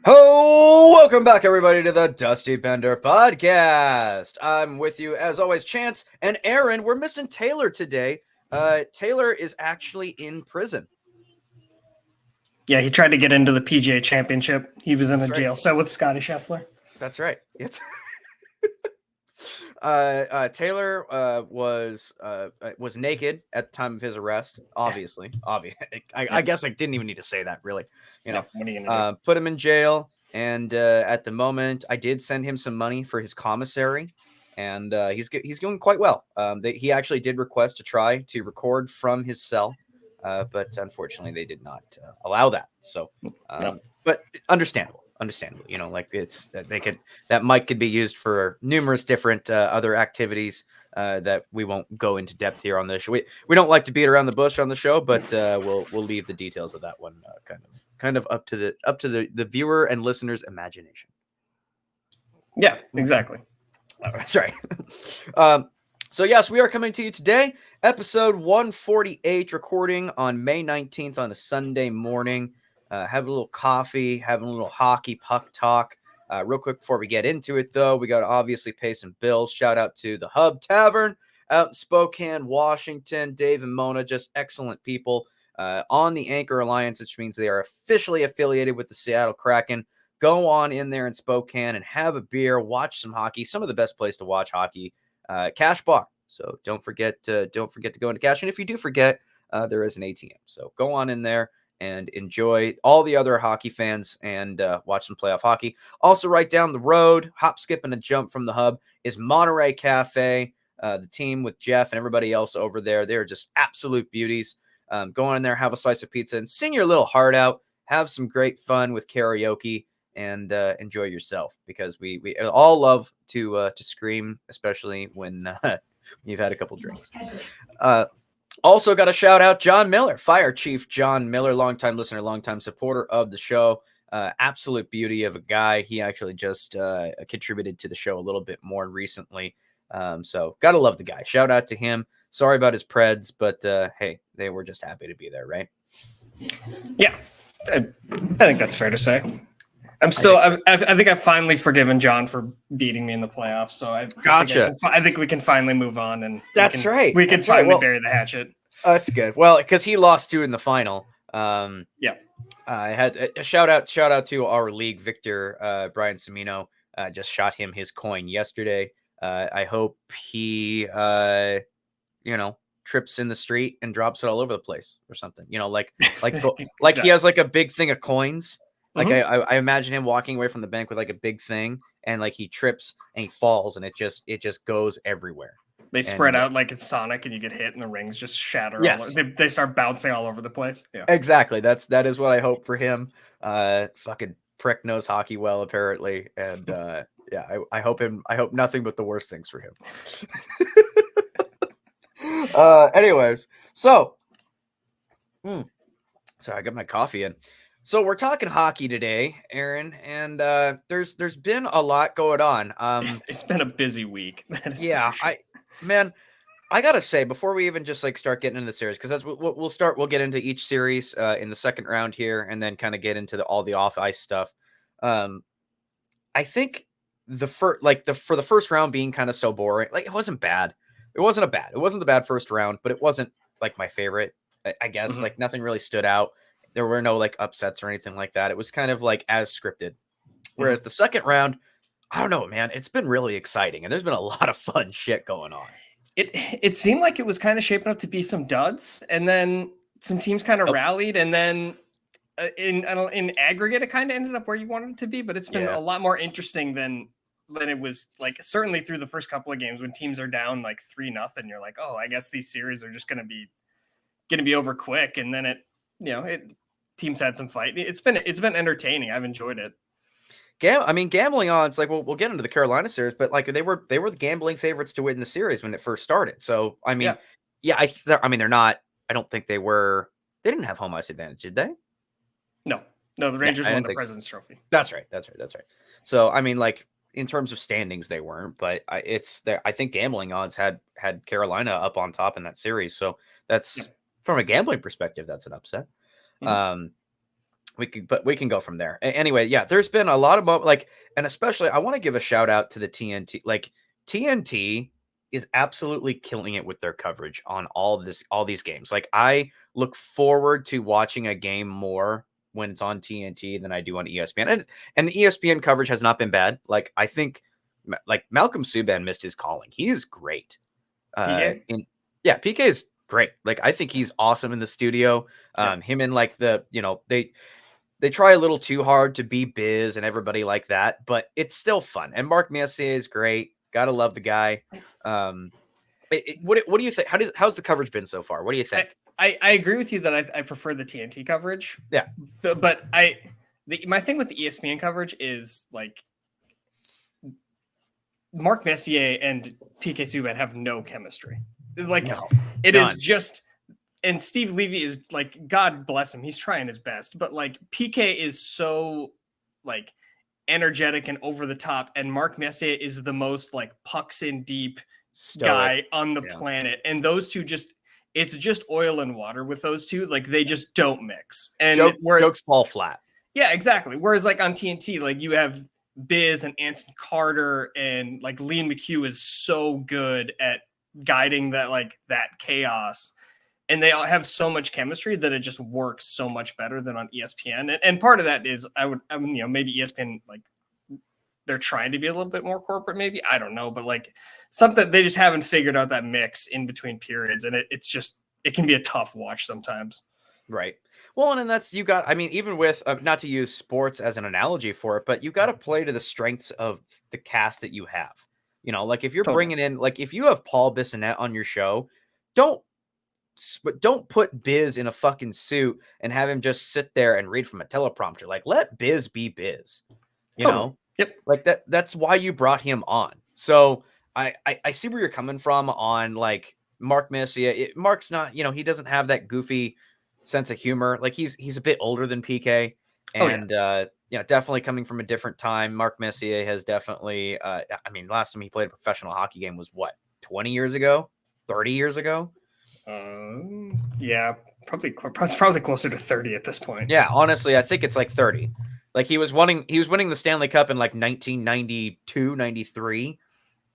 Oh, welcome back, everybody, to the Dusty Bender podcast. I'm with you, as always, Chance and Aaron. We're missing Tayler today. Tayler is actually in prison. Yeah, he tried to get into the PGA Championship. He was in a That's right. jail cell with Scotty Scheffler. That's right. It's Tayler was naked at the time of his arrest. Obviously. I guess I didn't even need to say that, really. What are you gonna do? Put him in jail, and at the moment, I did send him some money for his commissary, and he's doing quite well. He actually did request to try to record from his cell, but unfortunately, they did not allow that. So, No. but understandable. Like that mic could be used for numerous different other activities that we won't go into depth here on this show. We don't like to beat around the bush on the show, but we'll leave the details of that one kind of up to the viewer and listener's imagination. Yeah, exactly. That's right. So yes, we are coming to you today, episode 148, recording on May 19th on a Sunday morning. Having a little coffee, having a little hockey puck talk. Real quick before we get into it, though, we got to obviously pay some bills. Shout out to the Hub Tavern out in Spokane, Washington. Dave and Mona, just excellent people on the Anchor Alliance, which means they are officially affiliated with the Seattle Kraken. Go on in there in Spokane and have a beer, watch some hockey. Some of the best place to watch hockey. Cash bar. So don't forget to go into cash. And if you do forget, there is an ATM. So go on in there and enjoy all the other hockey fans and watch some playoff hockey. Also, right down the road, hop, skip, and a jump from the Hub is Monterey Cafe. The team with Jeff and everybody else over there, they're just absolute beauties. Go on in there, have a slice of pizza, and sing your little heart out. Have some great fun with karaoke and enjoy yourself, because we all love to scream, especially when you've had a couple drinks. Also got to shout out John Miller, Fire Chief John Miller, longtime listener, longtime supporter of the show. Absolute beauty of a guy. He actually just contributed to the show a little bit more recently. So got to love the guy. Shout out to him. Sorry about his Preds, but hey, they were just happy to be there, right? Yeah, I think that's fair to say. I think I've finally forgiven John for beating me in the playoffs. So I think we can finally move on, and we can finally bury the hatchet. That's good. Well, because he lost 2 in the final. I had a shout out to our league Victor, Brian Semino. Just shot him his coin yesterday. I hope he trips in the street and drops it all over the place or something. Like exactly. He has like a big thing of coins. Like I imagine him walking away from the bank with like a big thing, and like he trips and he falls, and it just goes everywhere. They spread out like it's Sonic, and you get hit, and the rings just shatter. Yes, they start bouncing all over the place. Yeah, exactly. That is what I hope for him. Fucking prick knows hockey well, apparently, and I hope nothing but the worst things for him. Anyways, so sorry, I got my coffee in. So we're talking hockey today, Aaron, and there's been a lot going on. It's been a busy week. Yeah, sure. I gotta say, before we even just like start getting into the series, because that's what we'll get into each series in the second round here, and then kind of get into all the off ice stuff. I think for the first round being kind of so boring, like it wasn't bad. It wasn't the bad first round, but it wasn't like my favorite. I guess like nothing really stood out. There were no like upsets or anything like that. It was kind of like as scripted. Whereas the second round, I don't know, man, it's been really exciting, and there's been a lot of fun shit going on. It seemed like it was kind of shaping up to be some duds, and then some teams kind of rallied, and then in aggregate, it kind of ended up where you wanted it to be. But it's been a lot more interesting than it was, like, certainly through the first couple of games when teams are down like 3-0. You're like, oh, I guess these series are just going to be over quick, and then teams had some fight. It's been entertaining. I've enjoyed it. Gambling odds, like we'll get into the Carolina series, but like they were the gambling favorites to win the series when it first started. So they're not. I don't think they were. They didn't have home ice advantage, did they? No. The Rangers won the President's Trophy. That's right. So like in terms of standings, they weren't, but I think gambling odds had Carolina up on top in that series. So that's from a gambling perspective, that's an upset. we can go from there. Anyway, yeah, there's been a lot of like, and especially I want to give a shout out to the TNT. Like TNT is absolutely killing it with their coverage on all these games. Like I look forward to watching a game more when it's on TNT than I do on ESPN. And the ESPN coverage has not been bad. Like I think like Malcolm Subban missed his calling. He is great. PK? PK is great. Like I think he's awesome in the studio. Him and like they try a little too hard to be Biz and everybody like that, but it's still fun. And Mark Messier is great. Gotta love the guy. What do you think? How's the coverage been so far? What do you think? I agree with you that I prefer the TNT coverage. Yeah, but my thing with the ESPN coverage is like Mark Messier and PK Subban have no chemistry. Like it is just, and Steve Levy is like, God bless him, he's trying his best, but like PK is so like energetic and over the top, and Mark Messier is the most like pucks in deep guy on the planet, and those two it's just oil and water with those two. Like they just don't mix, and jokes fall flat. Yeah, exactly. Whereas like on TNT, like you have Biz and Anson Carter, and like Liam McHugh is so good at guiding that chaos, and they all have so much chemistry that it just works so much better than on ESPN. And part of that is maybe ESPN, like they're trying to be a little bit more corporate, maybe, I don't know, but like something they just haven't figured out that mix in between periods, and it can be a tough watch sometimes. Right. Well, and then that's, even with, not to use sports as an analogy for it, but you got to play to the strengths of the cast that you have. Like if you're bringing in, like if you have Paul Bissonnette on your show, don't put Biz in a fucking suit and have him just sit there and read from a teleprompter. Like let Biz be Biz, you know? Yep. Like that's why you brought him on. So I see where you're coming from on like Mark Messier. Mark's not, he doesn't have that goofy sense of humor. Like he's a bit older than PK, and definitely coming from a different time. Mark Messier has definitely last time he played a professional hockey game was what, 20 years ago, 30 years ago? Yeah, probably closer to 30 at this point. Yeah, honestly, I think it's like 30. Like he was winning the Stanley Cup in like 1992, 93,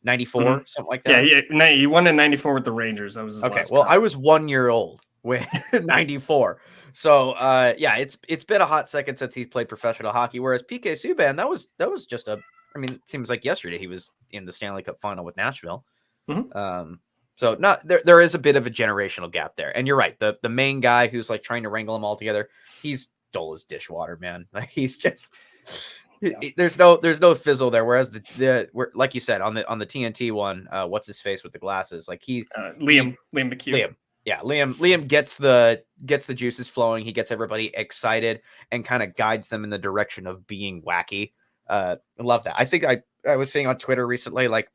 94, something like that. Yeah, he won in 94 with the Rangers. That was his last well, cup. I was 1 year old with 94. So it's been a hot second since he's played professional hockey. Whereas PK Subban, that was just it seems like yesterday he was in the Stanley Cup final with Nashville. So there is a bit of a generational gap there. And you're right. The main guy who's like trying to wrangle them all together, he's dull as dishwater, man. Like he's just there's no fizzle there. Whereas like you said on the TNT one, what's his face with the glasses? Like Liam McHugh. Liam gets the juices flowing. He gets everybody excited and kind of guides them in the direction of being wacky. I love that. I think I was saying on Twitter recently, like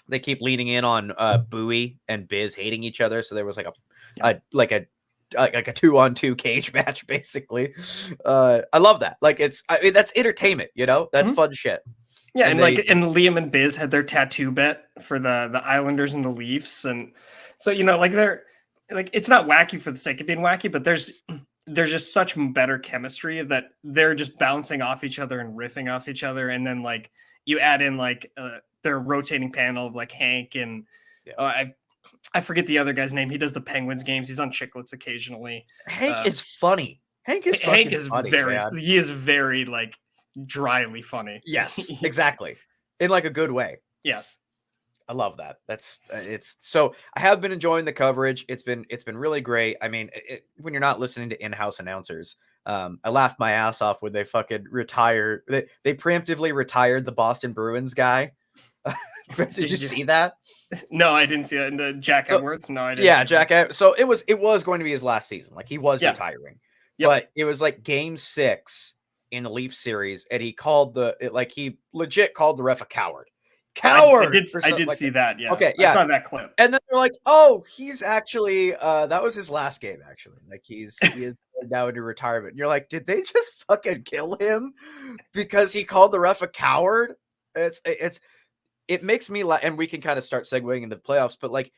they keep leaning in on Bowie and Biz hating each other. So there was like a 2-on-2 cage match, basically. I love that. Like that's entertainment, that's fun shit. Yeah, and Liam and Biz had their tattoo bet for the Islanders and the Leafs, and so like they're like, it's not wacky for the sake of being wacky, but there's just such better chemistry that they're just bouncing off each other and riffing off each other, and then like you add in like their rotating panel of like Hank and I forget the other guy's name. He does the Penguins games. He's on Chicklets occasionally. Hank is funny. Hank is funny, very man. He is very like dryly funny. Yes, exactly. In like a good way. Yes. I love that. So I have been enjoying the coverage. It's been really great. I mean, when you're not listening to in-house announcers, I laughed my ass off when they fucking retired. They preemptively retired the Boston Bruins guy. Did you see that? No, I didn't see that. In the Jack Edwards? No, I didn't. Yeah, Jack Edwards. So it was going to be his last season. Like he was retiring. Yep. But it was like game 6 in the Leafs series, and he he legit called the ref a coward. I did see that. Yeah. Okay. Yeah. I saw that clip. And then they're like, "Oh, he's actually that was his last game. Actually, like he is now into retirement." And you're like, "Did they just fucking kill him because he called the ref a coward?" It makes me laugh, and we can kind of start segueing into the playoffs. But like,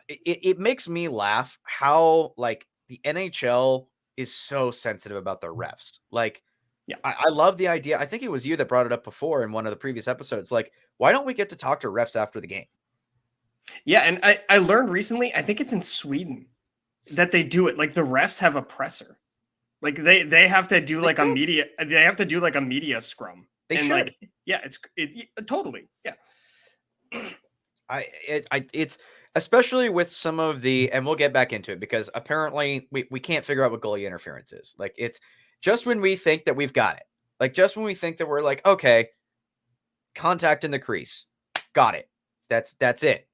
it makes me laugh how like the NHL is so sensitive about their refs. Like, Yeah. I love the idea. I think it was you that brought it up before in one of the previous episodes. Like, why don't we get to talk to refs after the game? Yeah, and I learned recently, I think it's in Sweden that they do it. Like the refs have a presser. Like they have to do like a media scrum. They and should. like yeah, it totally. Yeah. It's especially with some of the, and we'll get back into it because apparently we can't figure out what goalie interference is. Like, it's just when we think that we've got it, like just when we think that we're like, okay, contact in the crease, got it. That's it.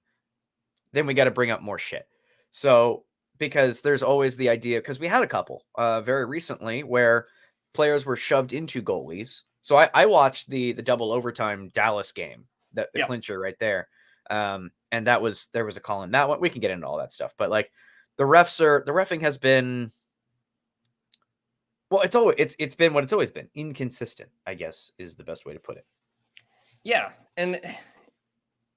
Then we got to bring up more shit. So, because there's always the idea, because we had a couple very recently where players were shoved into goalies. So I watched the double overtime Dallas game, the clincher right there. And there was a call in that one. We can get into all that stuff, but like the refing has been, well, it's been what it's always been, inconsistent, I guess is the best way to put it. Yeah, and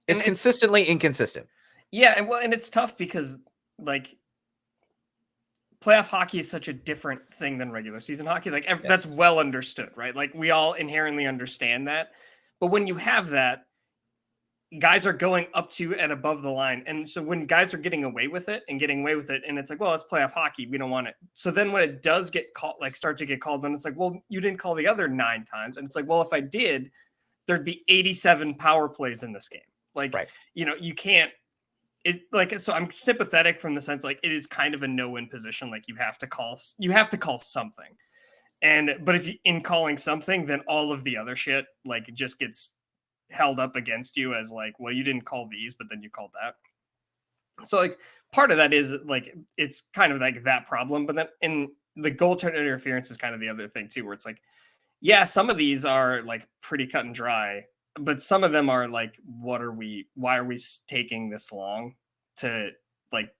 it's consistently inconsistent. Yeah, and it's tough because like playoff hockey is such a different thing than regular season hockey. Like that's well understood, right? Like we all inherently understand that. But when you have that, guys are going up to and above the line. And so when guys are getting away with it, and it's like, well, it's playoff hockey, we don't want it. So then when it does get called, like start to get called, then it's like, well, you didn't call the other 9 times. And it's like, well, if I did, there'd be 87 power plays in this game. Like, right. You can't, so I'm sympathetic from the sense, like it is kind of a no-win position. Like you have to call something. But if you, in calling something, then all of the other shit, like it just gets held up against you as like, well, you didn't call these, but then you called that. So like part of that is like, it's kind of like that problem. But then in the goaltender interference is kind of the other thing too, where it's like, yeah, some of these are like pretty cut and dry, but some of them are like, why are we taking this long to like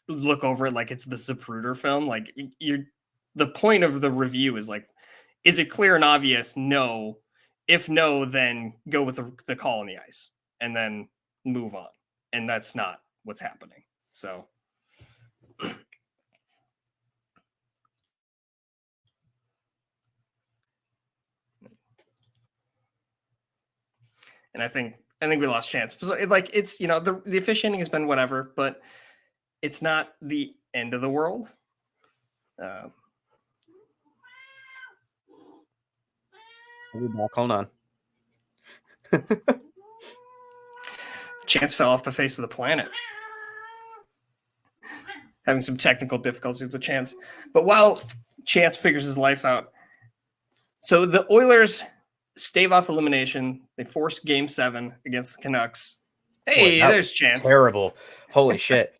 look over it? Like it's the Zapruder film. Like the point of the review is like, is it clear and obvious? No. If no, then go with the call on the ice and then move on. And that's not what's happening. So. And I think we lost Chance. So it's the officiating has been whatever, but it's not the end of the world. Hold on. Chance fell off the face of the planet. Having some technical difficulties with Chance. But while Chance figures his life out, so the Oilers stave off elimination. They force Game 7 against the Canucks. Hey, there's Chance. Terrible. Holy shit.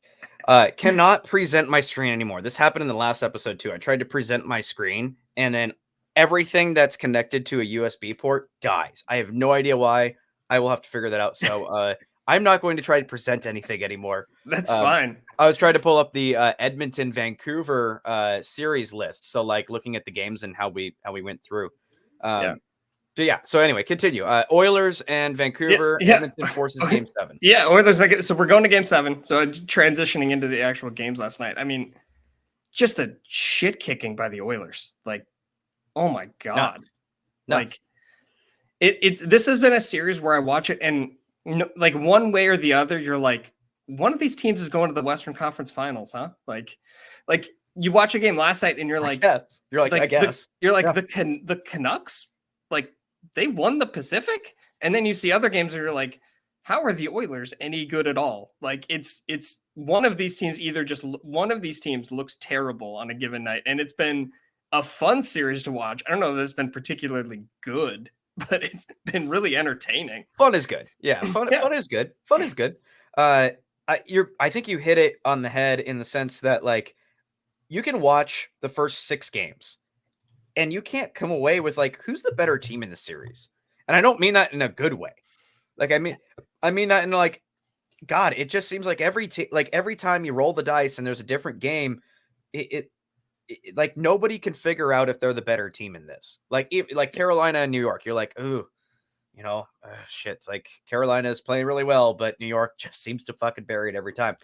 Cannot present my screen anymore. This happened in the last episode too. I tried to present my screen and then everything that's connected to a USB port dies. I have no idea why. I will have to figure that out. So I'm not going to try to present anything anymore. That's fine. I was trying to pull up the Edmonton Vancouver series list. So like looking at the games and how we went through. So anyway, continue. Oilers and Vancouver. Edmonton forces Game 7. Yeah, Oilers. So we're going to Game 7. So transitioning into the actual games last night. I mean, just a shit kicking by the Oilers. Like, oh my god. Nuts. Like, this has been a series where I watch it and like one way or the other, you're like, one of these teams is going to the Western Conference Finals, huh? Like you watch a game last night and you're like, I guess. The Canucks, like they won the Pacific, and then you see other games and you're like, how are the Oilers any good at all? Like it's one of these teams, one of these teams looks terrible on a given night, and it's been a fun series to watch. I don't know that it's been particularly good, but it's been really entertaining. Fun is good. Yeah, fun is good. Fun is good. I think you hit it on the head in the sense that like you can watch the first 6 games and you can't come away with like, who's the better team in the series? And I don't mean that in a good way. Like, I mean that in like, God, it just seems like every time you roll the dice and there's a different game, it like nobody can figure out if they're the better team in this. Like Carolina and New York, you're like, ooh, shit. It's like Carolina is playing really well, but New York just seems to fucking bury it every time.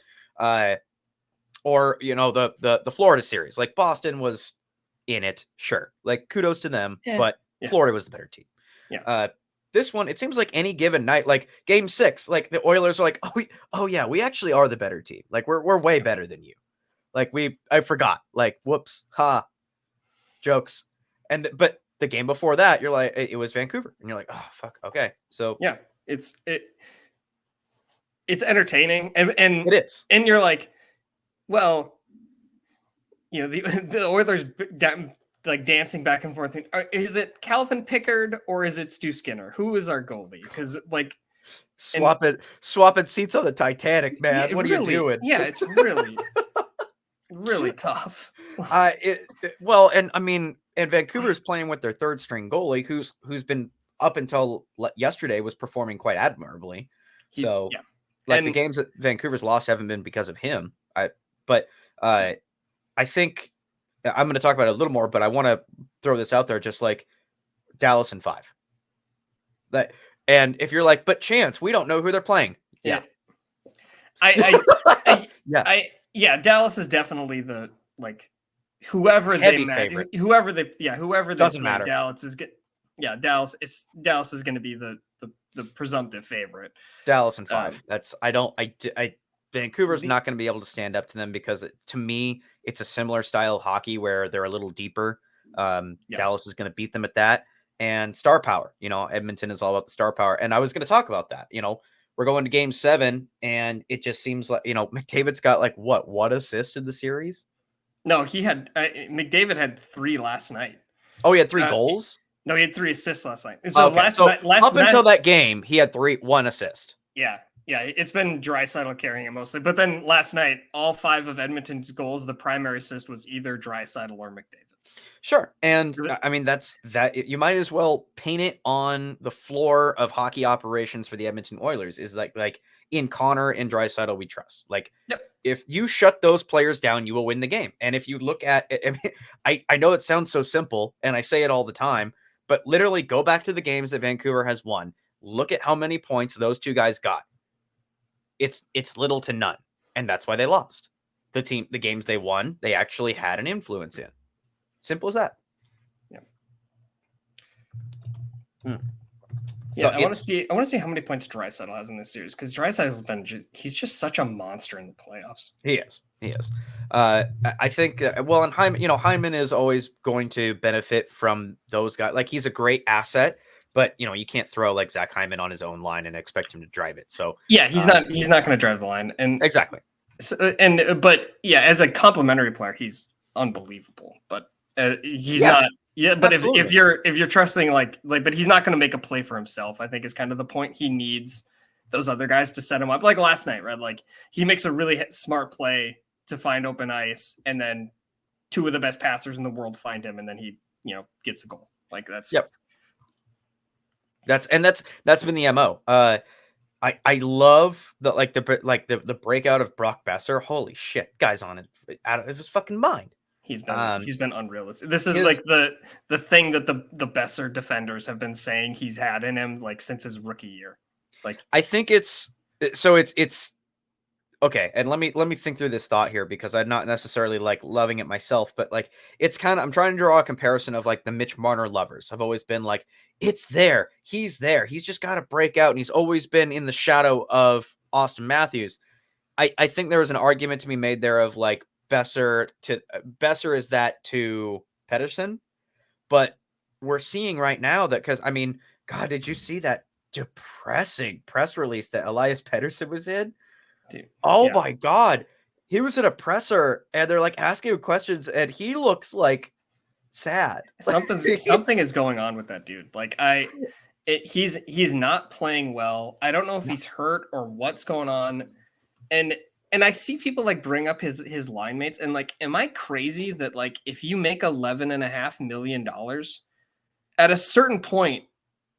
Or the Florida series, like Boston was in it. Sure. Like kudos to them, Yeah. but Florida was the better team. Yeah. This one, it seems like any given night, like game 6, like the Oilers are like, we actually are the better team. Like we're way better than you. Like I forgot. Like whoops, jokes. But the game before that, you're like, it was Vancouver, and you're like, oh fuck, okay. So yeah, it's entertaining, and it is, and you're like, well, the Oilers like dancing back and forth. Is it Calvin Pickard or is it Stu Skinner? Who is our goalie? Because like swapping seats on the Titanic, man. Yeah, what are really, you doing? Yeah, it's really really tough. Well, and I mean, and Vancouver's playing with their third string goalie, who's been up until yesterday was performing quite admirably. So, the games that Vancouver's lost haven't been because of him. I think I'm going to talk about it a little more, but I want to throw this out there, just like Dallas in 5. And if you're like, but Chance, we don't know who they're playing. Yeah. Dallas is definitely the whoever heavy favorite. Whoever they doesn't play, matter. Dallas is going to be the presumptive favorite. Dallas in 5. Vancouver's not going to be able to stand up to them because to me, it's a similar style of hockey where they're a little deeper. Dallas is going to beat them at that. And star power, Edmonton is all about the star power. And I was going to talk about that. We're going to game 7, and it just seems like, McDavid's got like one assist in the series? No, he had McDavid had 3 last night. Oh, he had 3 goals? No, he had 3 assists last night. So until that game, he had 1 assist. Yeah, it's been Draisaitl carrying it mostly. But then last night, all 5 of Edmonton's goals, the primary assist was either Draisaitl or McDavid. Sure. And I mean, that's that. You might as well paint it on the floor of hockey operations for the Edmonton Oilers is like in Connor and Draisaitl, we trust. If you shut those players down, you will win the game. And if you look at it, I know it sounds so simple and I say it all the time, but literally go back to the games that Vancouver has won. Look at how many points those 2 guys got. It's little to none. And that's why they lost. The games they won, they actually had an influence in. Simple as that. Yeah. So I want to see how many points Draisaitl has in this series, because Draisaitl's he's just such a monster in the playoffs. He is. I think and Hyman is always going to benefit from those guys. Like, he's a great asset, but you can't throw like Zach Hyman on his own line and expect him to drive it. So yeah, he's not going to drive the line. And exactly. But as a complementary player, he's unbelievable. But he's not. Yeah, but if you're trusting but he's not going to make a play for himself. I think is kind of the point. He needs those other guys to set him up. Like last night, right? Like he makes a really smart play to find open ice, and then 2 of the best passers in the world find him, and then he gets a goal. Like that's That's been the MO. I love the breakout of Brock Besser. Holy shit, guy's on it out of his fucking mind. He's been unrealistic. This is the thing that the Besser defenders have been saying he's had in him since his rookie year. I think it's okay. And let me think through this thought here, because I'm not necessarily loving it myself, but it's kind of, I'm trying to draw a comparison of the Mitch Marner lovers. I've always been it's there. He's there. He's just got to break out. And he's always been in the shadow of Austin Matthews. I think there was an argument to be made there of Besser is that to Pettersson, but we're seeing right now that, because I mean, God, did you see that depressing press release that Elias Pettersson was in? Dude, my God, he was in a presser and they're asking him questions and he looks sad. Something is going on with that dude. He's not playing well. I don't know if he's hurt or what's going on. And I see people bring up his line mates and am I crazy that if you make $11.5 million at a certain point,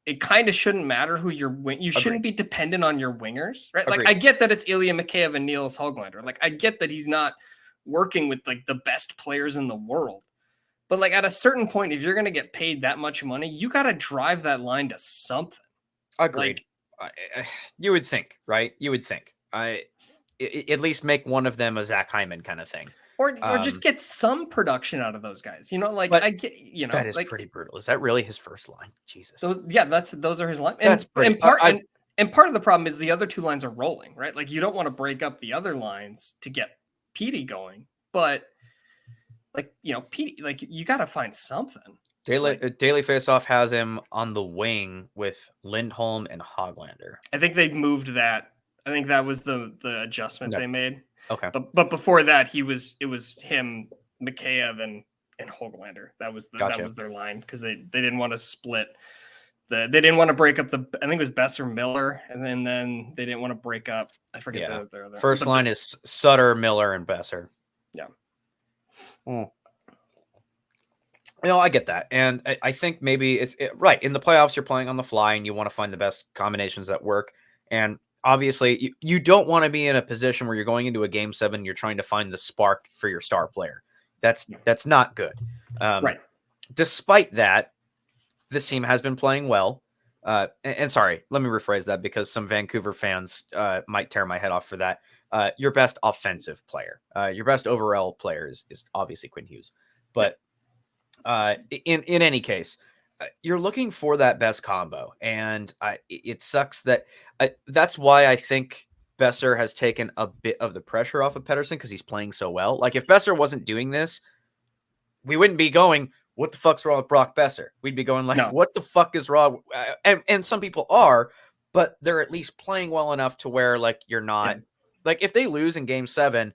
it kind of shouldn't matter who you shouldn't be dependent on your wingers, right? Agreed. I get that it's Ilya Mikheyev and Niels Höglander. I get that he's not working with the best players in the world. But at a certain point, if you're going to get paid that much money, you got to drive that line to something. Agreed. You would think, right? You would think. At least make one of them a Zach Hyman kind of thing. Or just get some production out of those guys. Like but I get, that is like, pretty brutal. Is that really his first line? Jesus. Those are his line. That's pretty. And part of the problem is the other two lines are rolling, right? Like you don't want to break up the other lines to get Petey going, but like Petey, like you got to find something. Daily Faceoff has him on the wing with Lindholm and Hoglander. I think they moved that. I think that was the adjustment they made. Okay. But before that, it was him, Mikheyev, and Hoglander. That was their line because they didn't want to split. They didn't want to break up I think it was Besser Miller, and then they didn't want to break up. I forget their other. First line is Sutter, Miller, and Besser. Yeah. I get that. And I think maybe right. In the playoffs, you're playing on the fly and you want to find the best combinations that work. And obviously, you don't want to be in a position where you're going into a game 7, you're trying to find the spark for your star player. That's not good. Right. Despite that, this team has been playing well. And sorry, let me rephrase that because some Vancouver fans might tear my head off for that. Your best offensive player, your best overall player is obviously Quinn Hughes. But in any case, you're looking for that best combo. And it sucks that that's why I think Besser has taken a bit of the pressure off of Pettersson because he's playing so well. Like if Besser wasn't doing this, we wouldn't be going, what the fuck's wrong with Brock Besser? We'd be going like, what the fuck is wrong? And some people are, but they're at least playing well enough to where like you're not like if they lose in game 7,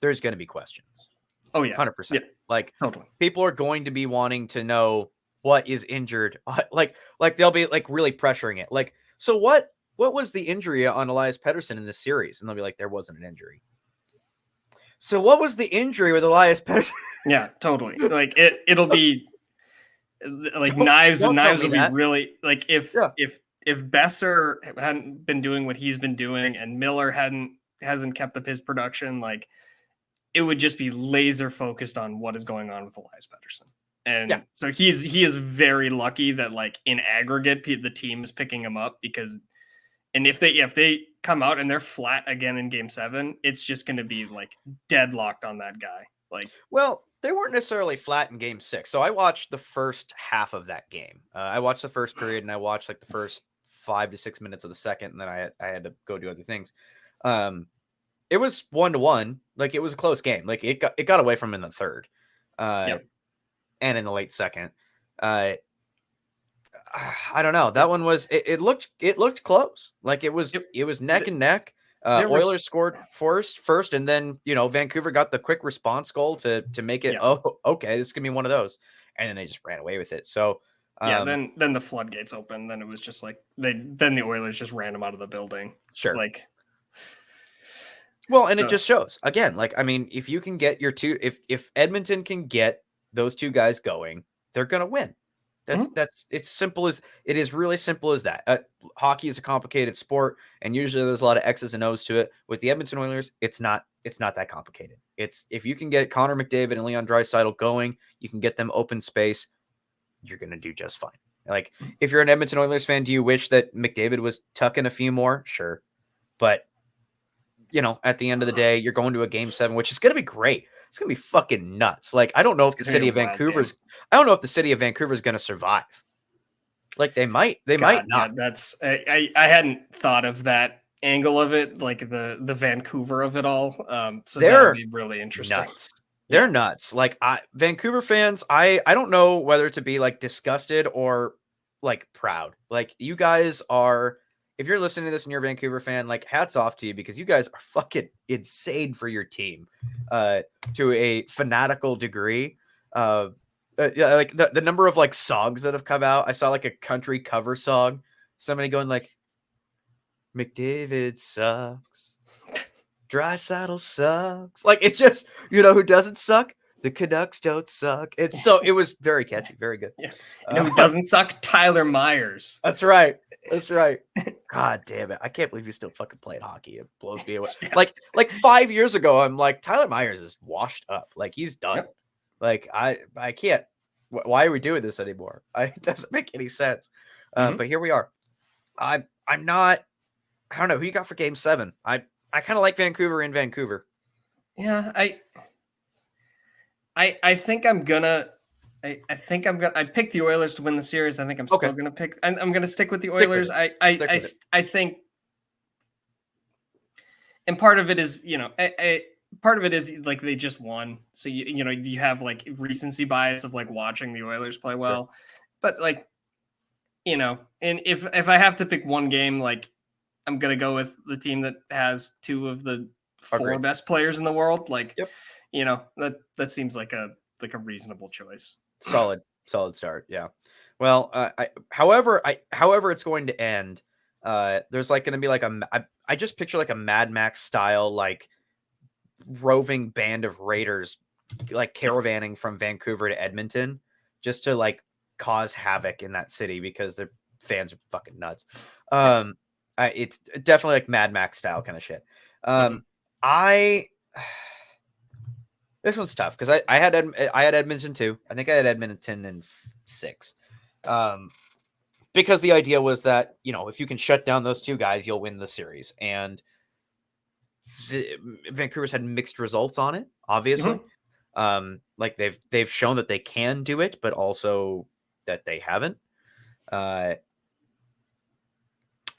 there's going to be questions. Oh yeah. 100%. Yeah. Like totally. People are going to be wanting to know what is injured. Like they'll be like really pressuring it. Like, so what was the injury on Elias Pettersson in this series? And they'll be like, there wasn't an injury. So what was the injury with Elias Pettersson? Yeah, totally. Like it'll be like knives will be really like if Besser hadn't been doing what he's been doing and Miller hasn't kept up his production, like it would just be laser focused on what is going on with Elias Pettersson. And so he is very lucky that like in aggregate the team is picking him up because if they come out and they're flat again in game 7, it's just going to be like deadlocked on that guy. Like, well, they weren't necessarily flat in game 6. So I watched the first half of that game. I watched the first period and I watched like the first 5 to 6 minutes of the second. And then I had to go do other things. It was 1-1. Like it was a close game. Like it got away from him in the third, and in the late second. I don't know. That one was it looked close. Like it was neck and neck. Oilers scored first, and then Vancouver got the quick response goal to make it. Oh, okay, this is gonna be one of those, and then they just ran away with it. So then the floodgates opened. Then it was just like then the Oilers just ran them out of the building. Sure, like. Well, and it just shows again. Like I mean, if you can get your two, if Edmonton can get those two guys going, they're gonna win. That's it's simple as it is. Really simple as that. Hockey is a complicated sport, and usually there's a lot of X's and O's to it. With the Edmonton Oilers, it's not that complicated. It's if you can get Connor McDavid and Leon Draisaitl going, you can get them open space. You're gonna do just fine. Like if you're an Edmonton Oilers fan, do you wish that McDavid was tucking a few more? Sure, but at the end of the day, you're going to a game 7, which is gonna be great. It's gonna be fucking nuts. Like I don't know if the city of Vancouver is going to survive. Like they might not. Yeah, that's I hadn't thought of that angle of it, like the Vancouver of it all. So that'll be really interesting. Nuts. They're nuts. Like Vancouver fans, I don't know whether to be like disgusted or like proud. Like you guys are. If you're listening to this and you're a Vancouver fan, like hats off to you because you guys are fucking insane for your team to a fanatical degree. Like the number of like songs that have come out. I saw like a country cover song. Somebody going like, McDavid sucks. Draisaitl sucks. Like it's just, who doesn't suck? The Canucks don't suck. It was very catchy. Very good. Yeah. Who doesn't suck? Tyler Myers. That's right. God damn it. I can't believe he's still fucking playing hockey. It blows me away. Like 5 years ago, I'm like, Tyler Myers is washed up. Like he's done. Yep. Like I can't. Why are we doing this anymore? It doesn't make any sense. But here we are. I'm not. I don't know who you got for game 7. I kind of like Vancouver in Vancouver. Yeah, I think I'm gonna. I picked the Oilers to win the series. I think I'm still gonna pick. I'm gonna stick with the Oilers. I think, and part of it is part of it is like they just won, so you have like recency bias of like watching the Oilers play well, sure. But like and if I have to pick one game, like I'm gonna go with the team that has two of the four best players in the world. Like, yep. That seems like a reasonable choice. Solid start. Yeah. Well, however it's going to end, there's like going to be like I just picture like a Mad Max style, like roving band of raiders, like caravanning from Vancouver to Edmonton just to like cause havoc in that city because their fans are fucking nuts. It's definitely like Mad Max style kind of shit. This one's tough because I had Edmonton too. I think I had Edmonton in 6. Because the idea was that, if you can shut down those two guys, you'll win the series. And Vancouver's had mixed results on it, obviously. Like they've shown that they can do it, but also that they haven't. I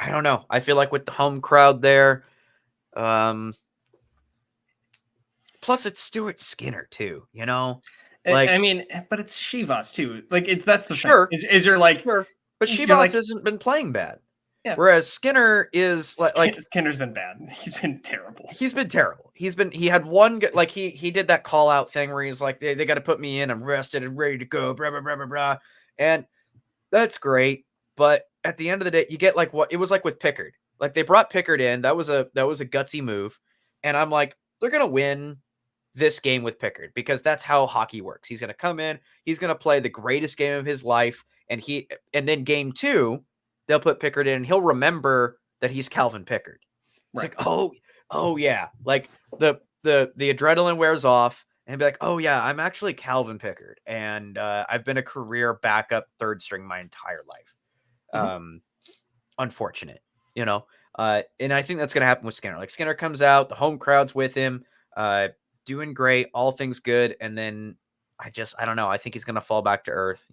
don't know. I feel like with the home crowd there, plus it's Stuart Skinner too, Like, I mean, but it's Chivas too. Like that's the thing. Is you're like, sure. But Chivas hasn't been playing bad. Yeah. Whereas Skinner is like Skinner's been bad. He's been terrible. He had one like he did that call out thing where he's like, they got to put me in. I'm rested and ready to go. Blah, blah, blah, blah, blah. And that's great. But at the end of the day, you get like what it was like with Pickard. Like they brought Pickard in. That was a gutsy move. And I'm like, they're going to win this game with Pickard because that's how hockey works. He's going to come in. He's going to play the greatest game of his life. And then game 2, they'll put Pickard in and he'll remember that he's Calvin Pickard. It's like, oh yeah. Like the adrenaline wears off and be like, oh yeah, I'm actually Calvin Pickard. And I've been a career backup third string my entire life. Unfortunate, and I think that's going to happen with Skinner. Like Skinner comes out, the home crowd's with him, doing great, all things good. And then I don't know. I think he's going to fall back to earth,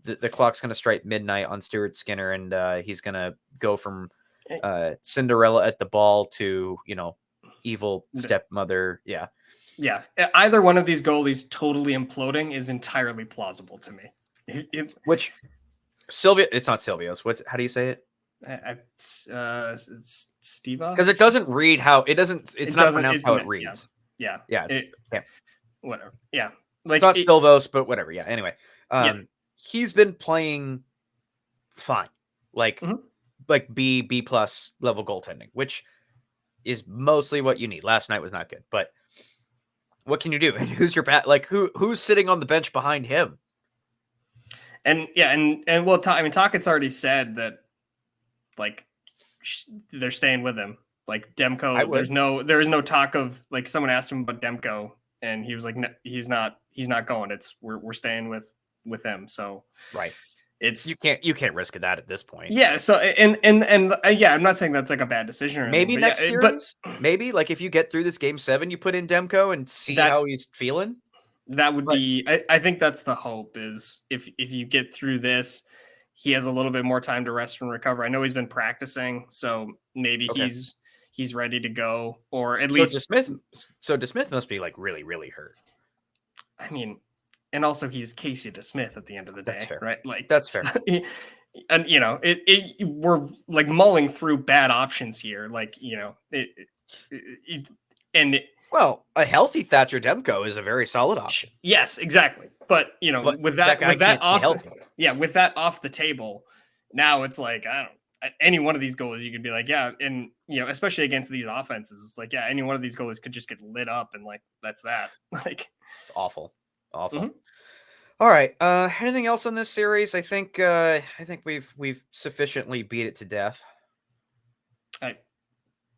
the clock's going to strike midnight on Stuart Skinner, and he's going to go from Cinderella at the ball to, evil stepmother. Yeah. Yeah. Either one of these goalies totally imploding is entirely plausible to me. Which Silvio, it's not Silvio's. How do you say it? It's Steva? Because it doesn't read how it doesn't. It's not pronounced how it reads. Yeah. Whatever. Yeah. Like it's not Silvos, but whatever. Yeah. Anyway, he's been playing fine, like B plus level goaltending, which is mostly what you need. Last night was not good, but what can you do? And who's your bat? Like who's sitting on the bench behind him? And well, Tockett's already said that, like, they're staying with him. Like Demko, there is no talk of like someone asked him about Demko, and he was like, no, he's not going. We're staying with him. So right. You can't risk that at this point. Yeah. So and yeah, I'm not saying that's like a bad decision. Maybe next series, maybe like if you get through this game 7, you put in Demko and see how he's feeling. That would be. I think that's the hope is if you get through this, he has a little bit more time to rest and recover. I know he's been practicing, so maybe he's ready to go, or at least. DeSmith must be like really, really hurt. I mean. And also, he's Casey DeSmith at the end of the day, that's fair. Right? Like that's fair. And we're like mulling through bad options here. Like well, a healthy Thatcher Demko is a very solid option. Yes, exactly. But with that off the table, now it's like any one of these goalies you could be like, yeah, and especially against these offenses, it's like, yeah, any one of these goalies could just get lit up, and like that's that. Like awful. Mm-hmm. All right. Anything else on this series? I think we've sufficiently beat it to death. I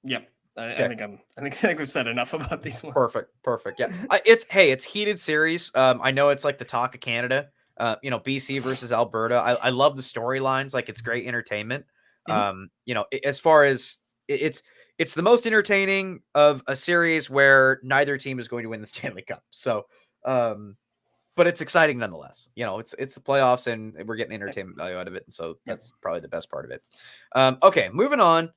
think we've said enough about these ones. Perfect. Yeah. It's heated series. I know it's like the talk of Canada. BC versus Alberta. I love the storylines. Like it's great entertainment. As far as it's it's the most entertaining of a series where neither team is going to win the Stanley Cup. So, but it's exciting nonetheless. It's the playoffs and we're getting entertainment value out of it. And so that's probably the best part of it. Okay, moving on.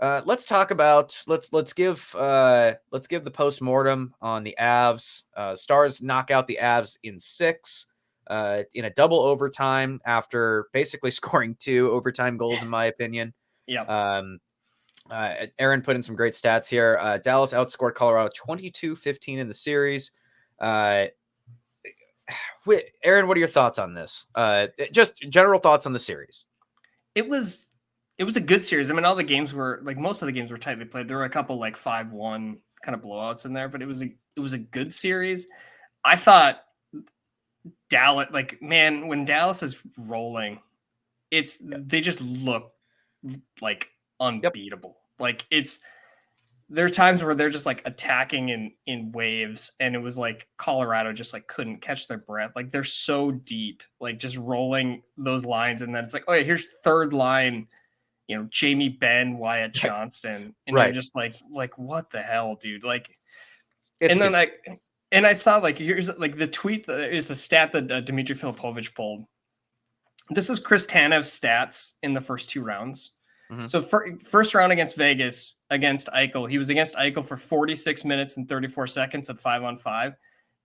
Let's talk about let's give the post-mortem on the Avs. Stars knock out the Avs in 6 in a double overtime after basically scoring 2 overtime goals, in my opinion. Yeah. Aaron put in some great stats here. Dallas outscored Colorado 22-15 in the series. Aaron, what are your thoughts on this? Just general thoughts on the series. It was a good series. I mean, all the games were most of the games were tightly played. There were a couple 5-1 kind of blowouts in there, but it was a good series. I thought Dallas, when Dallas is rolling, they just look unbeatable. There are times where they're just attacking in waves, and it was Colorado just couldn't catch their breath. They're so deep, just rolling those lines, and then it's oh yeah, here's third line, Jamie Benn, Wyatt Johnston, and you're just what the hell, dude? And then and I saw here's the tweet that is the stat that Dmitry Filipovich pulled. This is Chris Tanev's stats in the first 2 rounds. Mm-hmm. So first round against Vegas against Eichel, he was against Eichel for 46 minutes and 34 seconds at 5-on-5.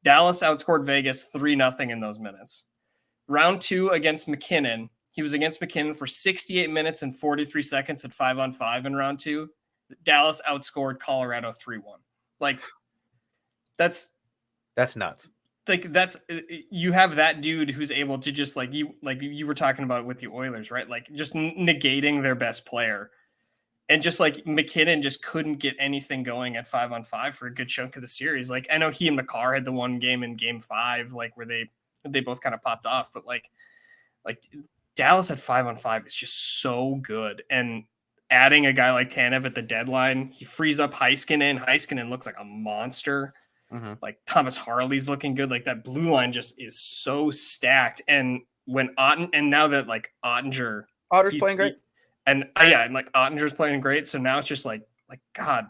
Dallas outscored Vegas 3-0 in those minutes. Round 2 against McKinnon, he was against McKinnon for 68 minutes and 43 seconds at 5-on-5 in round 2. Dallas outscored Colorado 3-1. That's nuts. You have that dude who's able to just you were talking about with the Oilers, right? Just negating their best player, and just McKinnon just couldn't get anything going at 5-on-5 for a good chunk of the series. I know he and McCarr had the one game in Game 5, where they both kind of popped off, but Dallas at 5-on-5 is just so good. And adding a guy like Tanev at the deadline, he frees up Heiskanen. Heiskanen looks like a monster. Mm-hmm. Thomas Harley's looking good. That blue line just is so stacked. And when now that Ottinger's playing great, and Ottinger's playing great. So now it's just God,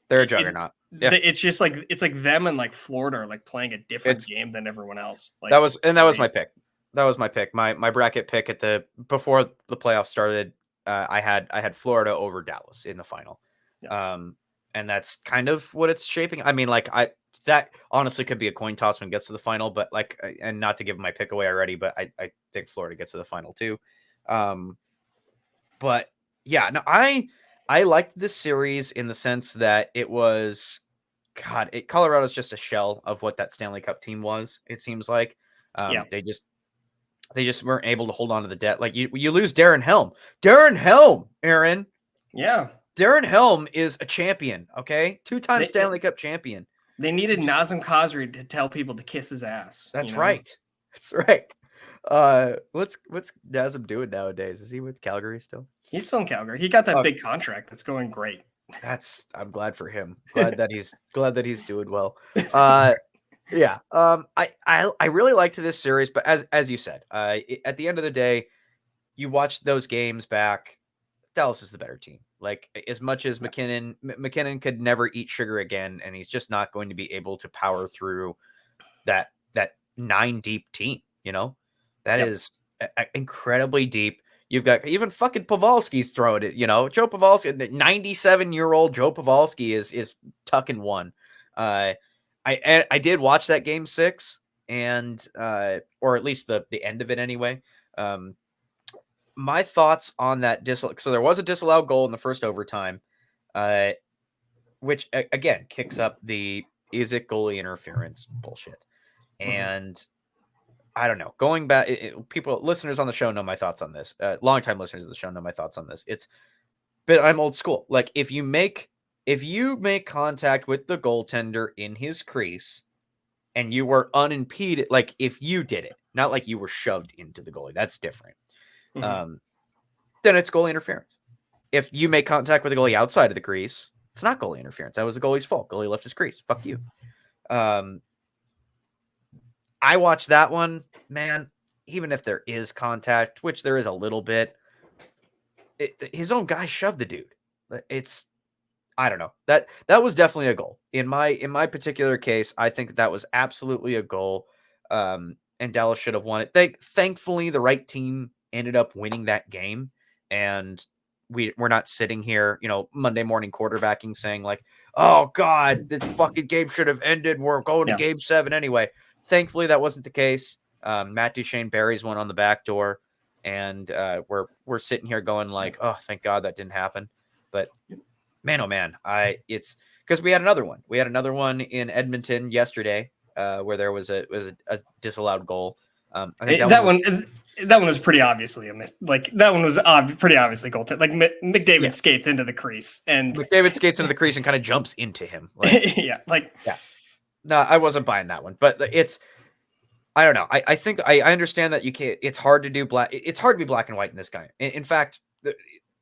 they're a juggernaut. It's just it's them and Florida are playing a different game than everyone else. That was my pick. That was my pick. My bracket pick before the playoffs started. I had Florida over Dallas in the final. Yeah. And that's kind of what it's shaping. I mean, that honestly could be a coin toss when it gets to the final, but and not to give my pick away already, but I think Florida gets to the final too. But yeah, no, I liked this series in the sense that it was, Colorado's just a shell of what that Stanley Cup team was. It seems like they just weren't able to hold on to the debt. You lose Darren Helm, Aaron. Yeah. Darren Helm is a champion, okay? 2-time Stanley Cup champion. They needed Nazem Khazri to tell people to kiss his ass. That's right. That's right. What's Nazem doing nowadays? Is he with Calgary still? He's still in Calgary. He got that big contract. That's going great. I'm glad for him. Glad that he's doing well. Yeah. I really liked this series, but as you said, at the end of the day, you watch those games back, Dallas is the better team. As much as McKinnon could never eat sugar again, and he's just not going to be able to power through that 9 deep team. That is incredibly deep. You've got even fucking Pavelski's throwing it. Joe Pavelski, the 97-year-old Joe Pavelski is tucking one. I did watch that game 6, and or at least the end of it anyway. My thoughts on that so there was a disallowed goal in the first overtime, which again kicks up the is it goalie interference bullshit. And I don't know, going back, listeners on the show know my thoughts on this. Longtime listeners of the show know my thoughts on this. But I'm old school. If you make contact with the goaltender in his crease and you were unimpeded, if you did it, not you were shoved into the goalie, that's different. Then it's goalie interference. If you make contact with the goalie outside of the crease, it's not goalie interference. That was the goalie's fault. Goalie left his crease. Fuck you. I watched that one, man. Even if there is contact, which there is a little bit, his own guy shoved the dude. It's I don't know. That was definitely a goal. In my particular case, I think that was absolutely a goal. And Dallas should have won it. Thankfully, the right team ended up winning that game, and we're not sitting here, Monday morning quarterbacking saying like, "Oh God, this fucking game should have ended. We're going to Game 7 anyway." Thankfully, that wasn't the case. Matt Duchene buries one on the back door, and we're sitting here going like, "Oh, thank God that didn't happen." But man, oh man, it's because we had another one. We had another one in Edmonton yesterday, where there was a disallowed goal. I think that one was pretty obviously a miss. Like that one was pretty obviously goal. Like McDavid skates into the crease, and McDavid skates into the crease and kind of jumps into him. Like, yeah. No, I wasn't buying that one, but I don't know. I think I understand that you can't. It's hard to do black. It's hard to be black and white in this game. In fact,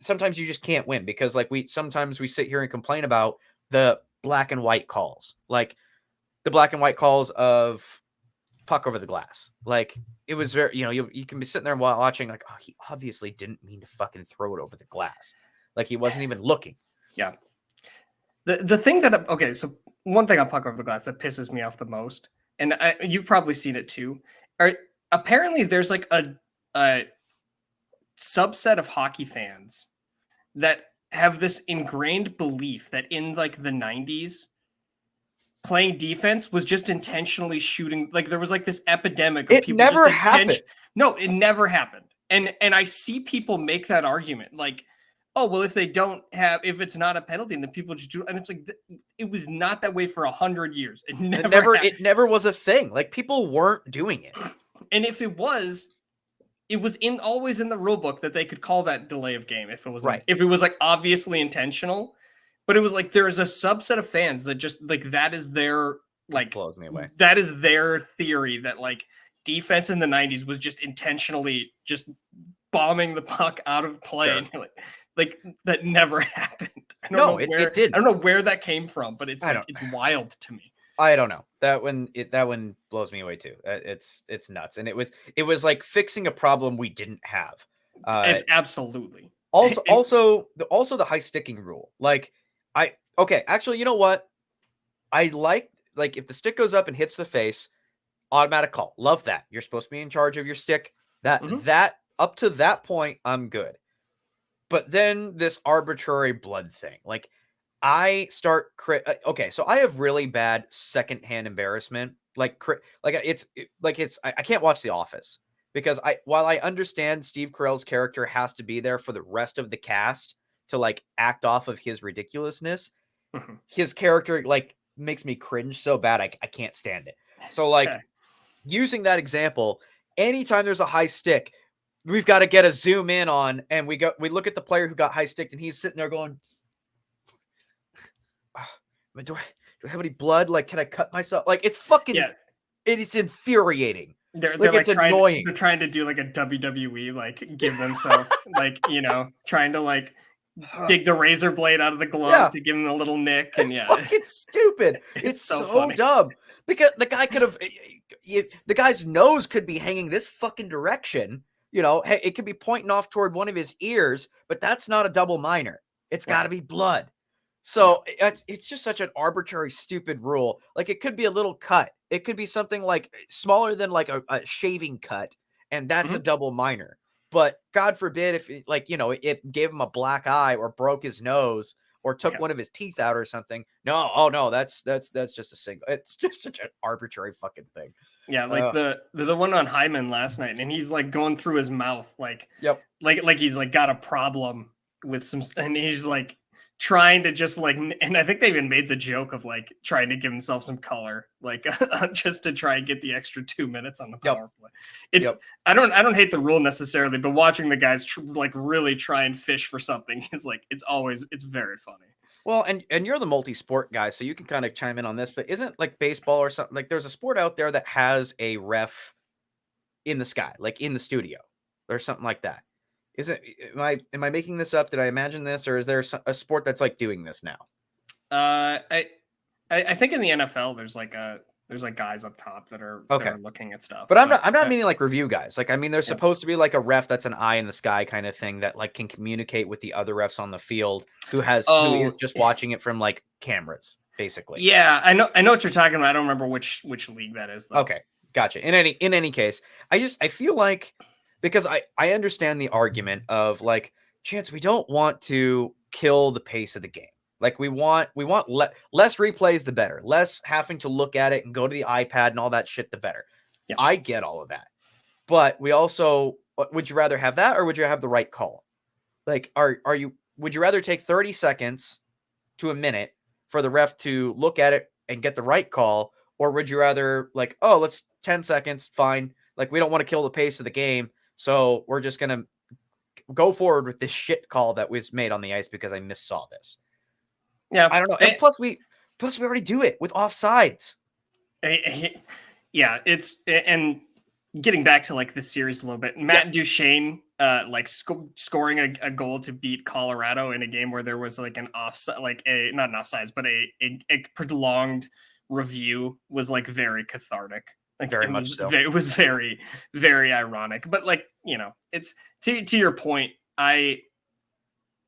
sometimes you just can't win because sometimes we sit here and complain about the black and white calls, like the black and white calls of puck over the glass. Like it was very, you can be sitting there watching like, oh, he obviously didn't mean to fucking throw it over the glass. Like he wasn't even looking. Yeah. The thing that, okay, so one thing on puck over the glass that pisses me off the most, and you've probably seen it too, apparently there's like a subset of hockey fans that have this ingrained belief that in like the 90s, playing defense was just intentionally shooting. Like there was like this epidemic of people. Never happened. No, it never happened. And I see people make that argument like, oh, well, if it's not a penalty, then people just do. And it's like, it was not that way for 100 years. It never was a thing. Like people weren't doing it. And if it was always in the rule book that they could call that delay of game if it was right. If it was like obviously intentional. But it was like there's a subset of fans that just like that is their like blows me away. That is their theory that like defense in the 90s was just intentionally just bombing the puck out of play. Sure. And you're like that never happened. It did. I don't know where that came from, but it's wild to me. I don't know. That one blows me away too. It's nuts. And it was like fixing a problem we didn't have. Absolutely. Also the high sticking rule. Like actually, you know what? I like if the stick goes up and hits the face, automatic call. Love that. You're supposed to be in charge of your stick. That up to that point, I'm good. But then this arbitrary blood thing. Like I start okay, so I have really bad secondhand embarrassment. I can't watch The Office because while I understand Steve Carell's character has to be there for the rest of the cast to like act off of his ridiculousness, his character like makes me cringe so bad I can't stand it. So like using that example, anytime there's a high stick, we've got to get a zoom in on, and we look at the player who got high sticked, and he's sitting there going, do I have any blood? Like, can I cut myself? Like, it's fucking, it's infuriating. It's annoying. They're trying to do like a WWE, like give themselves like, trying to like dig the razor blade out of the glove to give him a little nick. And it's fucking stupid. It's so dumb because the guy could have, the guy's nose could be hanging this fucking direction. It could be pointing off toward one of his ears, but that's not a double minor. It's got to be blood. So it's just such an arbitrary, stupid rule. Like it could be a little cut. It could be something like smaller than like a shaving cut, and that's a double minor. But God forbid if it gave him a black eye or broke his nose or took one of his teeth out or something. No, no, that's just a single. It's just such an arbitrary fucking thing. Yeah, like the one on Hyman last night, and he's like going through his mouth, like like he's like got a problem with some, and he's like trying to just like, and I think they even made the joke of like trying to give himself some color, like just to try and get the extra 2 minutes on the power play. It's I don't hate the rule necessarily, but watching the guys like really try and fish for something is like it's very funny. Well, and you're the multi-sport guy, so you can kind of chime in on this, but isn't like baseball or something, like there's a sport out there that has a ref in the sky, like in the studio or something like that? Am I making this up? Did I imagine this, or is there a sport that's like doing this now? I think in the NFL there's There's like guys up top that are looking at stuff. But I'm not meaning like review guys. Like, I mean, there's supposed to be like a ref that's an eye in the sky kind of thing that like can communicate with the other refs on the field who is just watching it from like cameras, basically. Yeah, I know what you're talking about. I don't remember which league that is though. Okay, gotcha. In any case, I feel like, because I understand the argument of like, Chance, we don't want to kill the pace of the game. Like we want less replays, the better. Less having to look at it and go to the iPad and all that shit, the better. Yeah. I get all of that. But we also, would you rather have that or would you have the right call? Like, would you rather take 30 seconds to a minute for the ref to look at it and get the right call? Or would you rather like, oh, let's 10 seconds, fine. Like, we don't want to kill the pace of the game. So we're just going to go forward with this shit call that was made on the ice because I missaw this. Yeah, I don't know. And plus we already do it with offsides. Yeah, and getting back to like the series a little bit. Matt Duchene, like scoring a goal to beat Colorado in a game where there was like an offside, like not an offsides, but a prolonged review was like very cathartic. Like very much so. It was very, very ironic. But like, you know, it's to your point.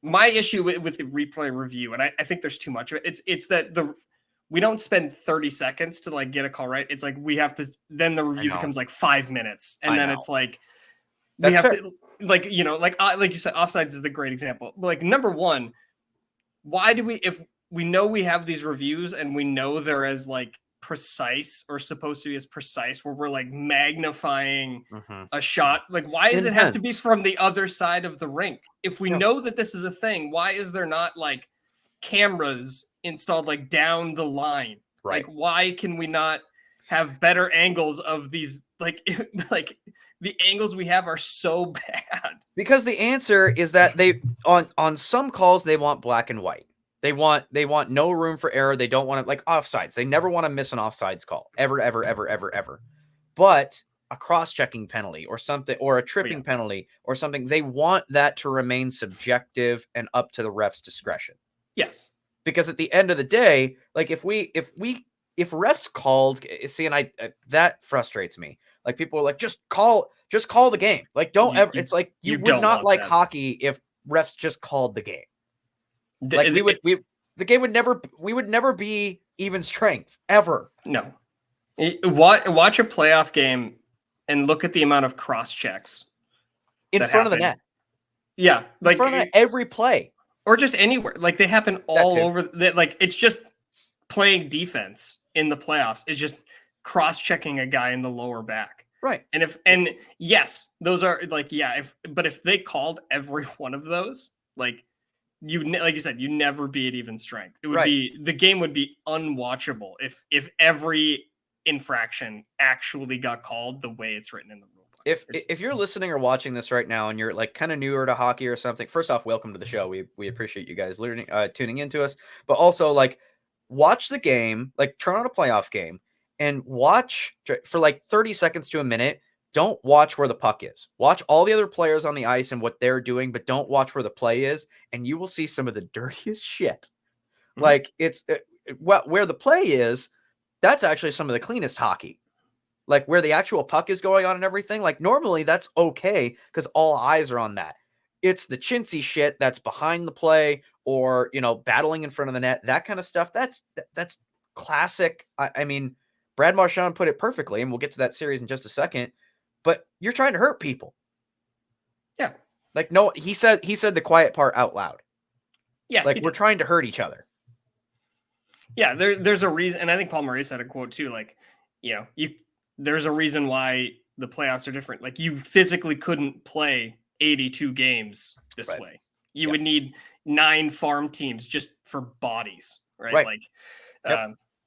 My issue with the replay review, and I think there's too much of it. It's that we don't spend 30 seconds to like get a call right. It's like we have to, then the review becomes like 5 minutes, and then it's like we have to, like, you know, like you said, offsides is the great example. Like, number one, why do we, if we know we have these reviews and we know they're as like precise or supposed to be as precise, where we're like magnifying a shot, like why does it have to be from the other side of the rink? If we know that this is a thing, why is there not like cameras installed like down the line? Right. Like, why can we not have better angles of these? Like the angles we have are so bad. Because the answer is that they on some calls they want black and white. They want no room for error. They don't want to, like, offsides. They never want to miss an offsides call ever, ever, ever, ever, ever. But a cross-checking penalty or something, or a tripping penalty or something, they want that to remain subjective and up to the ref's discretion. Yes. Because at the end of the day, like if refs called, see, and that frustrates me. Like, people are like, just call the game. Like, don't ever. It's like you would not like hockey if refs just called the game. Like, the game would never be even strength ever. No. Watch a playoff game and look at the amount of cross checks in front of the net. Yeah, like in front of every play, or just anywhere. Like, they happen all over. Like, it's just playing defense in the playoffs is just cross checking a guy in the lower back. Right. And yes, those are like, but if they called every one of those, like you said, you never be at even strength. It would be, the game would be unwatchable if every infraction actually got called the way it's written in the rule book. If you're listening or watching this right now and you're like kind of newer to hockey or something, first off, welcome to the show. We appreciate you guys learning, tuning into us, but also like watch the game, like turn on a playoff game and watch for like 30 seconds to a minute. Don't watch where the puck is. Watch all the other players on the ice and what they're doing, but don't watch where the play is, and you will see some of the dirtiest shit. Mm-hmm. Like, where the play is, that's actually some of the cleanest hockey. Like, where the actual puck is going on and everything. Like, normally that's okay because all eyes are on that. It's the chintzy shit that's behind the play or, you know, battling in front of the net, that kind of stuff. That's classic. I mean, Brad Marchand put it perfectly, and we'll get to that series in just a second. But you're trying to hurt people. Yeah. Like, no, he said the quiet part out loud. Yeah. Like, we're trying to hurt each other. Yeah, there's a reason. And I think Paul Murray said a quote too, like, you know, there's a reason why the playoffs are different. Like, you physically couldn't play 82 games this way. You would need 9 farm teams just for bodies. Right. Like,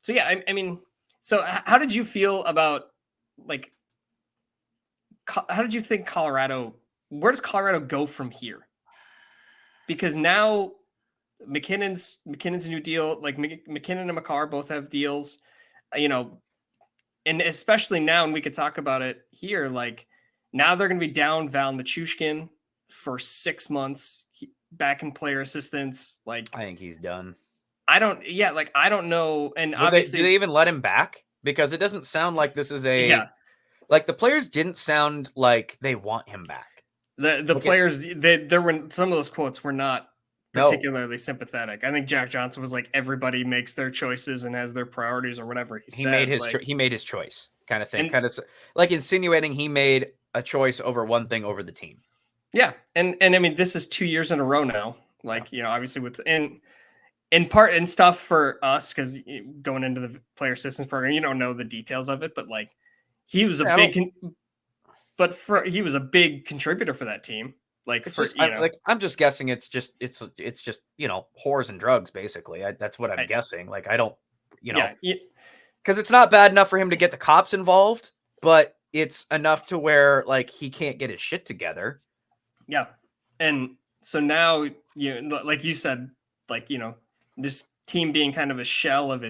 so yeah, I mean, so how did you feel about, like, how did you think Colorado, where does Colorado go from here? Because now McKinnon's a new deal. Like, McKinnon and Makar both have deals, you know, and especially now, and we could talk about it here, like, now they're going to be down Val Nichushkin for 6 months, back in player assistance. Like, I think he's done. I don't know. And obviously, do they even let him back? because it doesn't sound like this is like the players didn't sound like they want him back. The players, there were some of those quotes were not particularly sympathetic. I think Jack Johnson was like, everybody makes their choices and has their priorities or whatever he said. He made his choice kind of thing, kind of like insinuating he made a choice over one thing over the team. Yeah. And I mean, this is 2 years in a row now. Like, obviously with in part and stuff for us, because going into the player assistance program, you don't know the details of it, but like he was he was a big contributor for that team. Like I'm just guessing it's just whores and drugs basically. That's what I'm guessing. Like I don't, because it's not bad enough for him to get the cops involved, but it's enough to where like he can't get his shit together. Yeah, and so now like you said, like this team being kind of a shell of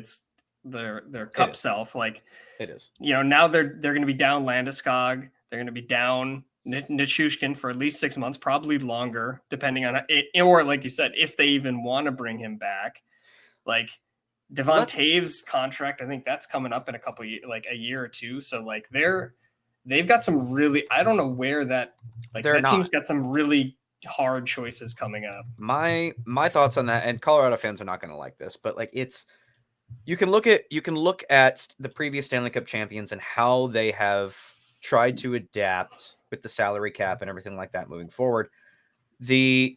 their cup self. Like it is. Now they're going to be down Landeskog. They're going to be down Nichushkin for at least 6 months, probably longer, depending on it, or like you said, if they even want to bring him back. Like Devon Taves' contract, I think that's coming up in a couple of like a year or two. So like they've got some really, I don't know where that team's got some really hard choices coming up. My thoughts on that, and Colorado fans are not going to like this, but like you can look at the previous Stanley Cup champions and how they have tried to adapt with the salary cap and everything like that moving forward. The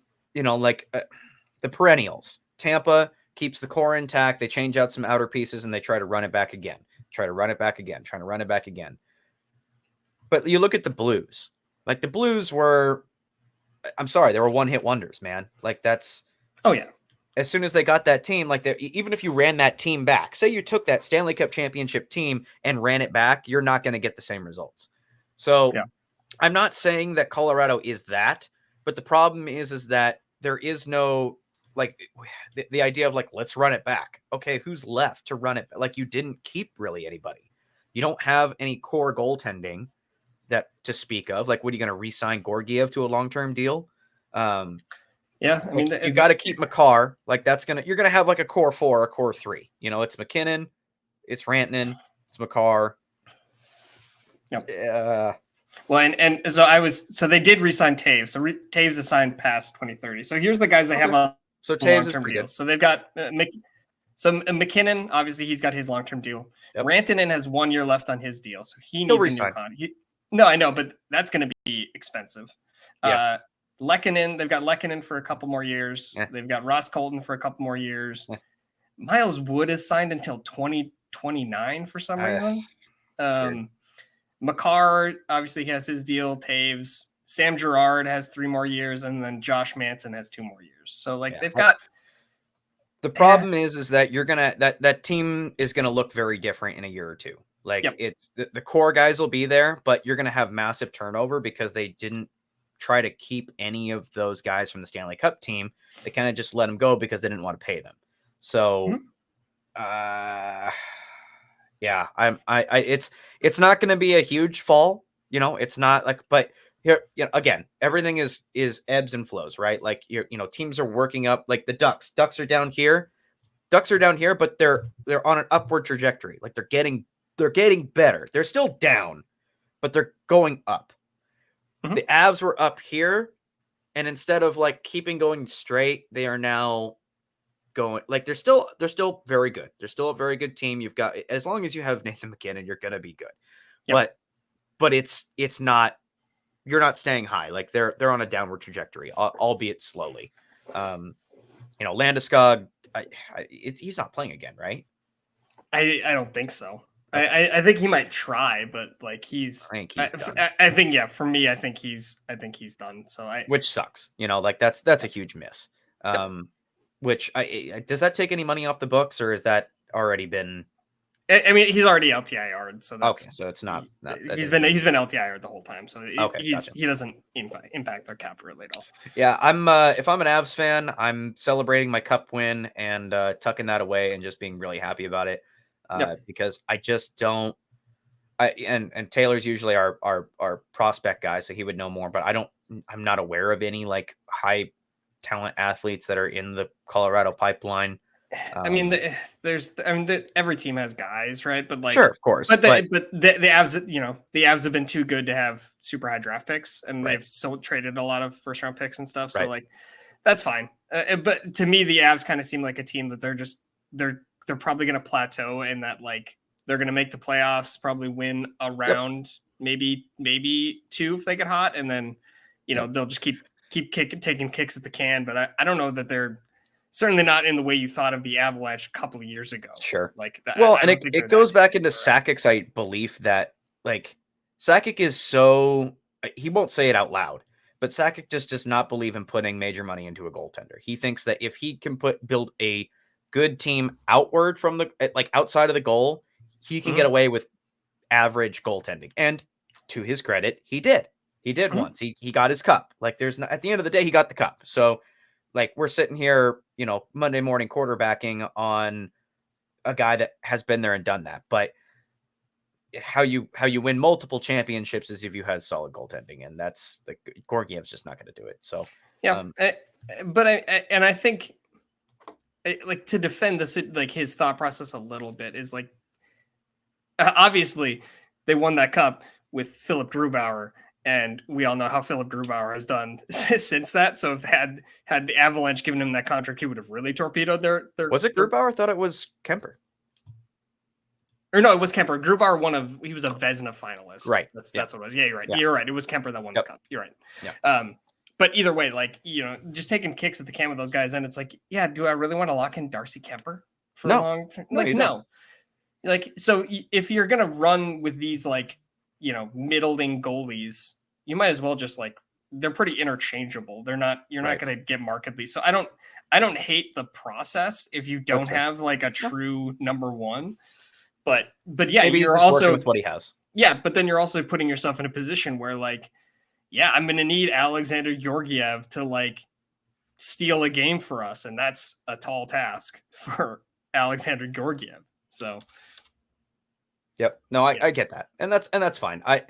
perennials, Tampa keeps the core intact. They change out some outer pieces and they try to run it back again. But you look at the Blues. Like the Blues were, I'm sorry, they were one-hit wonders, man. Like that's, oh yeah. As soon as they got that team, like even if you ran that team back, say you took that Stanley Cup championship team and ran it back, you're not going to get the same results. So I'm not saying that Colorado is that, but the problem is that there is no, like the idea of like, let's run it back. Okay. Who's left to run it? Like you didn't keep really anybody. You don't have any core goaltending that to speak of. Like, what are you going to re-sign Georgiev to a long-term deal? Yeah, I mean, you got to keep Makar. Like you're gonna have like a core 4, a core 3. It's McKinnon, it's Rantanen, it's Makar. Yep. Well, and so they did re-sign Taves. So Taves is signed past 2030. So here's the guys they have on long-term deals. So they've got McKinnon. Obviously, he's got his long-term deal. Yep. Rantanen has 1 year left on his deal, so he needs a new contract. No, I know, but that's going to be expensive. Yeah. Lehkonen, they've got Lehkonen for a couple more years. Yeah. They've got Ross Colton for a couple more years. Yeah. Miles Wood is signed until 2029 for some reason. Makar, obviously, he has his deal. Taves. Sam Girard has 3 more years, and then Josh Manson has 2 more years. So, they've got... The problem is that you're going to... That team is going to look very different in a year or two. Like, it's the core guys will be there, but you're going to have massive turnover because they didn't try to keep any of those guys from the Stanley Cup team. They kind of just let them go because they didn't want to pay them. So, it's not going to be a huge fall. It's not like, but here, again, everything is ebbs and flows, right? Like teams are working up. Like the Ducks are down here. But they're on an upward trajectory. Like they're getting better. They're still down, but they're going up. The Avs were up here, and instead of like keeping going straight, they are now going like they're still very good. They're still a very good team. You've got, as long as you have Nathan McKinnon, you're gonna be good. Yep. But it's not, you're not staying high. Like they're on a downward trajectory, albeit slowly. Landeskog, he's not playing again, right? I don't think so. I think he might try, but like I think he's done. I think for me, I think he's done. So which sucks. Like that's a huge miss. Which does that take any money off the books, or is that already been? I mean, he's already LTIR'd, so that's okay. So it's not. He's been LTIR'd the whole time, so gotcha. He doesn't impact their cap really at all. Yeah, if I'm an Avs fan, I'm celebrating my cup win and tucking that away and just being really happy about it. Because I just don't. And Taylor's usually our prospect guy, so he would know more. But I'm not aware of any like high talent athletes that are in the Colorado pipeline. I mean, every team has guys, right? But like, sure, of course, but the Avs, the Avs have been too good to have super high draft picks, and they've still traded a lot of first round picks and stuff. So like, that's fine. But to me, the Avs kind of seem like a team that they're probably going to plateau, and that like they're going to make the playoffs, probably win a round, maybe 2 if they get hot, and then they'll just keep taking kicks at the can. But I don't know that they're certainly not in the way you thought of the Avalanche a couple of years ago. Sure. Like that. Well, and it goes back into Sakic's belief that like Sakic is so he won't say it out loud, but Sakic just does not believe in putting major money into a goaltender. He thinks that if he can build a good team outward from the like outside of the goal, he can get away with average goaltending. And to his credit, he did. He did once. He got his cup. Like there's not, at the end of the day, he got the cup. So like we're sitting here, Monday morning quarterbacking on a guy that has been there and done that. But how you win multiple championships is if you had solid goaltending, and that's like Gorgiev's just not going to do it. So yeah, but I think like to defend this, like his thought process a little bit is like obviously they won that cup with Philip Grubauer. And we all know how Philip Grubauer has done since that. So if had the Avalanche given him that contract, he would have really torpedoed their. Was it Grubauer? I thought it was Kemper. Or no, it was Kemper. Grubauer he was a Vezina finalist. Right. That's what it was. Yeah, you're right. Yeah. You're right. It was Kemper that won the cup. You're right. Yeah. But either way, like, just taking kicks at the can with those guys, and it's like, yeah, do I really want to lock in Darcy Kemper for a long term? Like, no. Like, so if you're gonna run with these like, middling goalies, you might as well just like they're pretty interchangeable. You're not going to get markedly. So I don't hate the process if you don't have like a true number one, but yeah, maybe you're also with what he has. Yeah, but then you're also putting yourself in a position where like, yeah, I'm going to need Alexander Georgiev to like steal a game for us, and that's a tall task for Alexander Georgiev. So. Yep. No, I get that. And that's fine. I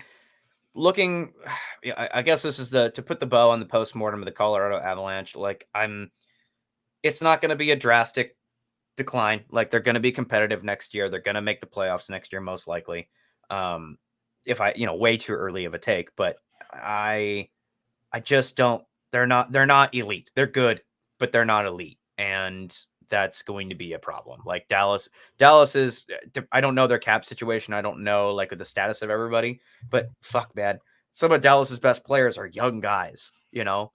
guess this is to put the bow on the postmortem of the Colorado Avalanche. Like it's not going to be a drastic decline. Like they're going to be competitive next year. They're going to make the playoffs next year, most likely. If way too early of a take, but I just don't, they're not elite. They're good, but they're not elite. And that's going to be a problem. Like Dallas is, I don't know their cap situation. I don't know like the status of everybody, but fuck, man, some of Dallas's best players are young guys, like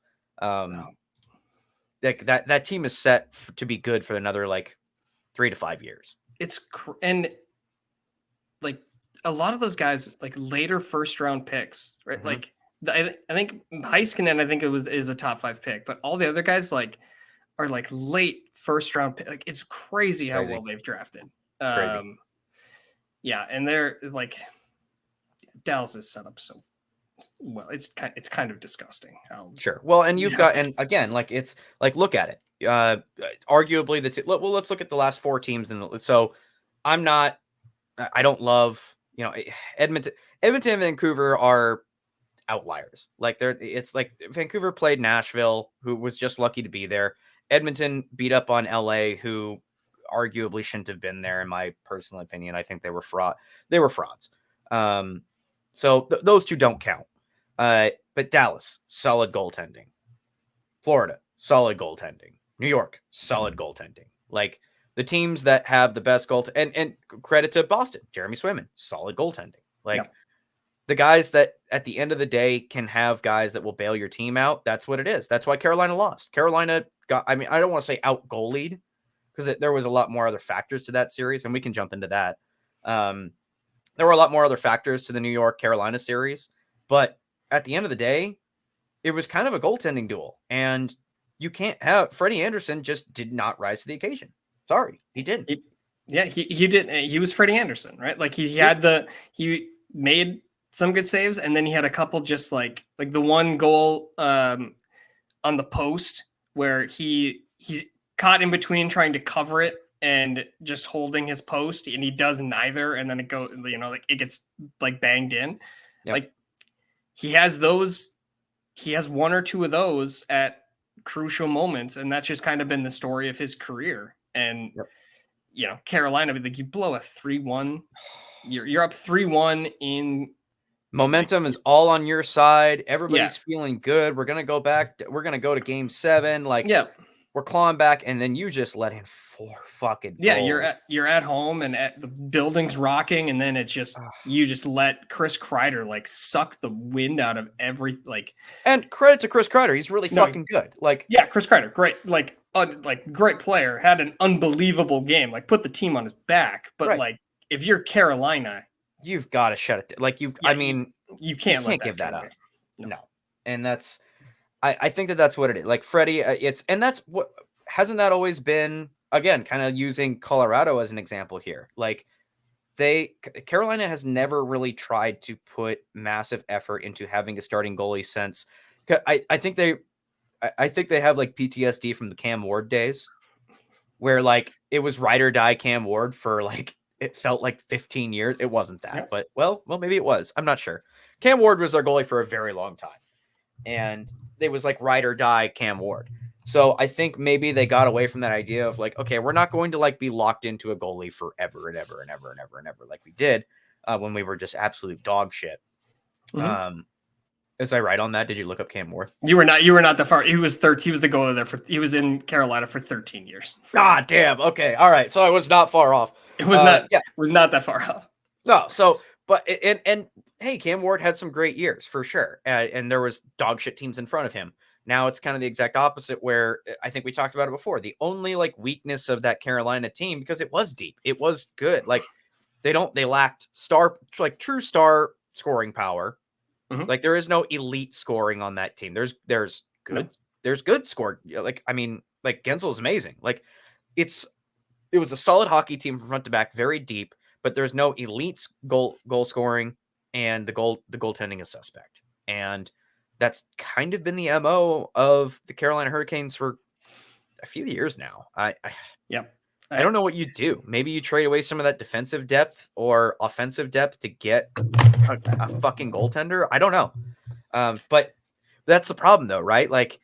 that team is set to be good for another like 3 to 5 years. And like a lot of those guys, like later first round picks, right? Mm-hmm. Like I think Heiskanen, I think is a top 5 pick, but all the other guys like are like late first round pick. Like it's crazy how well they've drafted. It's crazy. Yeah, and they're like Dallas is set up so well. It's kind of disgusting. Sure. Well, and you've got, and again, like it's like look at it. Arguably let's look at the last 4 teams, and so I don't love Edmonton and Vancouver are outliers. Like it's like Vancouver played Nashville, who was just lucky to be there. Edmonton beat up on LA, who arguably shouldn't have been there, in my personal opinion. I think they were frauds. So those two don't count. But Dallas, solid goaltending. Florida, solid goaltending. New York, solid goaltending. Like the teams that have the best and credit to Boston, Jeremy Swayman, solid goaltending. Like the guys that at the end of the day can have guys that will bail your team out. That's what it is. That's why Carolina lost. Carolina got, I mean, I don't want to say out goalied because there was a lot more other factors to that series, and we can jump into that. There were a lot more other factors to the New York Carolina series, but at the end of the day, it was kind of a goaltending duel, and you can't have Freddie Anderson just did not rise to the occasion. Sorry, he didn't. He didn't. He was Freddie Anderson, right? Like he made some good saves, and then he had a couple just like the one goal on the post where he's caught in between trying to cover it and just holding his post, and he does neither, and then it goes, like it gets like banged in. Yep. Like he has 1 or 2 of those at crucial moments, and that's just kind of been the story of his career. And Carolina, like, you blow a 3-1, you're up 3-1 in. Momentum is all on your side. Everybody's feeling good. We're gonna go back. We're gonna go to Game 7. Like, we're clawing back, and then you just let in 4 fucking goals. You're at home, and the building's rocking, and then you just let Chris Kreider like suck the wind out of every like. And credit to Chris Kreider, he's really fucking good. Like, Chris Kreider, great, like great player, had an unbelievable game, like put the team on his back. But like, if you're Carolina, you've got to shut it. Like, I mean, you can't give that up. No. And that's, I think that's what it is. Like, Freddie, and that's what, hasn't that always been, again, kind of using Colorado as an example here. Like, Carolina has never really tried to put massive effort into having a starting goalie since. I think they have like PTSD from the Cam Ward days, where like it was ride or die Cam Ward for like, it felt like 15 years. It wasn't that, but well, maybe it was. I'm not sure. Cam Ward was their goalie for a very long time, and it was like ride or die Cam Ward. So I think maybe they got away from that idea of like, okay, we're not going to like be locked into a goalie forever and ever and ever and ever and ever like we did when we were just absolute dog shit. Mm-hmm. Is I right on that? Did you look up Cam Ward? You were not that far. He was he was the goalie there he was in Carolina for 13 years. God damn. Okay. All right. So I was not far off. It was was not that far off. No. So, but, and hey, Cam Ward had some great years for sure. And there was dog shit teams in front of him. Now it's kind of the exact opposite, where I think we talked about it before. The only like weakness of that Carolina team, because it was deep, it was good. Like, they lacked true star scoring power. Mm-hmm. Like, there is no elite scoring on that team. There's good score. Like, I mean, like, Gensel is amazing. Like, it was a solid hockey team from front to back, very deep, but there's no elite goal scoring, and the goaltending is suspect. And that's kind of been the MO of the Carolina Hurricanes for a few years now. I don't know what you do. Maybe you trade away some of that defensive depth or offensive depth to get a fucking goaltender. I don't know. But that's the problem though, right? Like,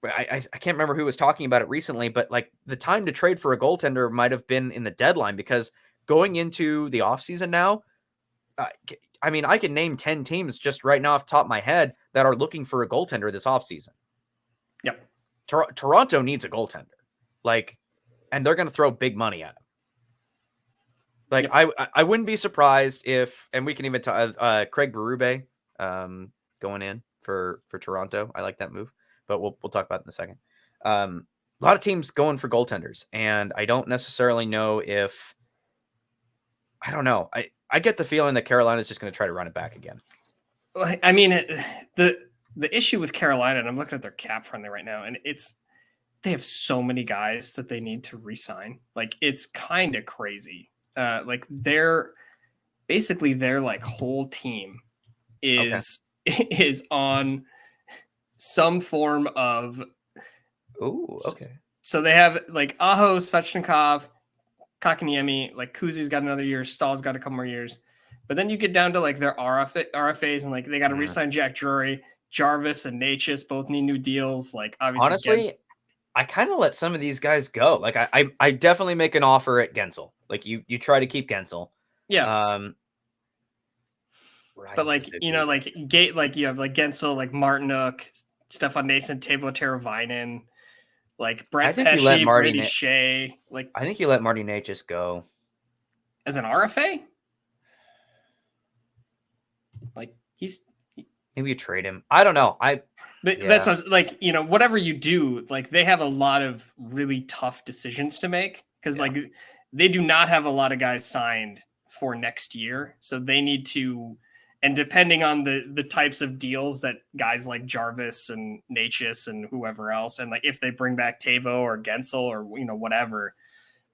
I can't remember who was talking about it recently, but like, the time to trade for a goaltender might have been in the deadline, because going into the offseason now, I mean, I can name 10 teams just right now off the top of my head that are looking for a goaltender this offseason. Yep. Toronto needs a goaltender. Like, and they're going to throw big money at him. Like, I wouldn't be surprised if, and we can even talk, Craig Berube going in for Toronto. I like that move, but we'll talk about it in a second. A lot of teams going for goaltenders, and I don't necessarily know if, I don't know. I get the feeling that Carolina is just going to try to run it back again. I mean, the issue with Carolina, and I'm looking at their cap friendly right now, and they have so many guys that they need to re-sign. Like, it's kind of crazy. Like, their like whole team is on some form of. Oh, okay. So they have like Aho, Svechnikov, Kakaniemi, like Kuzi's got another year, Stahl's got a couple more years. But then you get down to like their RFAs, and like they got to re-sign Jack Drury, Jarvis, and Natchez both need new deals. Like, obviously, honestly, I kind of let some of these guys go. Like, I definitely make an offer at Gensel. Like, you try to keep Gensel. Yeah. But like, like like you have like Gensel, like Martinuk, Stefan Nason, Teuvo Teravainen, like Brett Pesce, Brady Shea. Like, I think you let Marty Natchez go as an RFA. Like, maybe you trade him. I don't know. That's what like, whatever you do, like, they have a lot of really tough decisions to make, because like they do not have a lot of guys signed for next year. So they need to, and depending on the types of deals that guys like Jarvis and Natchez and whoever else, and like if they bring back Teuvo or Gensel or whatever,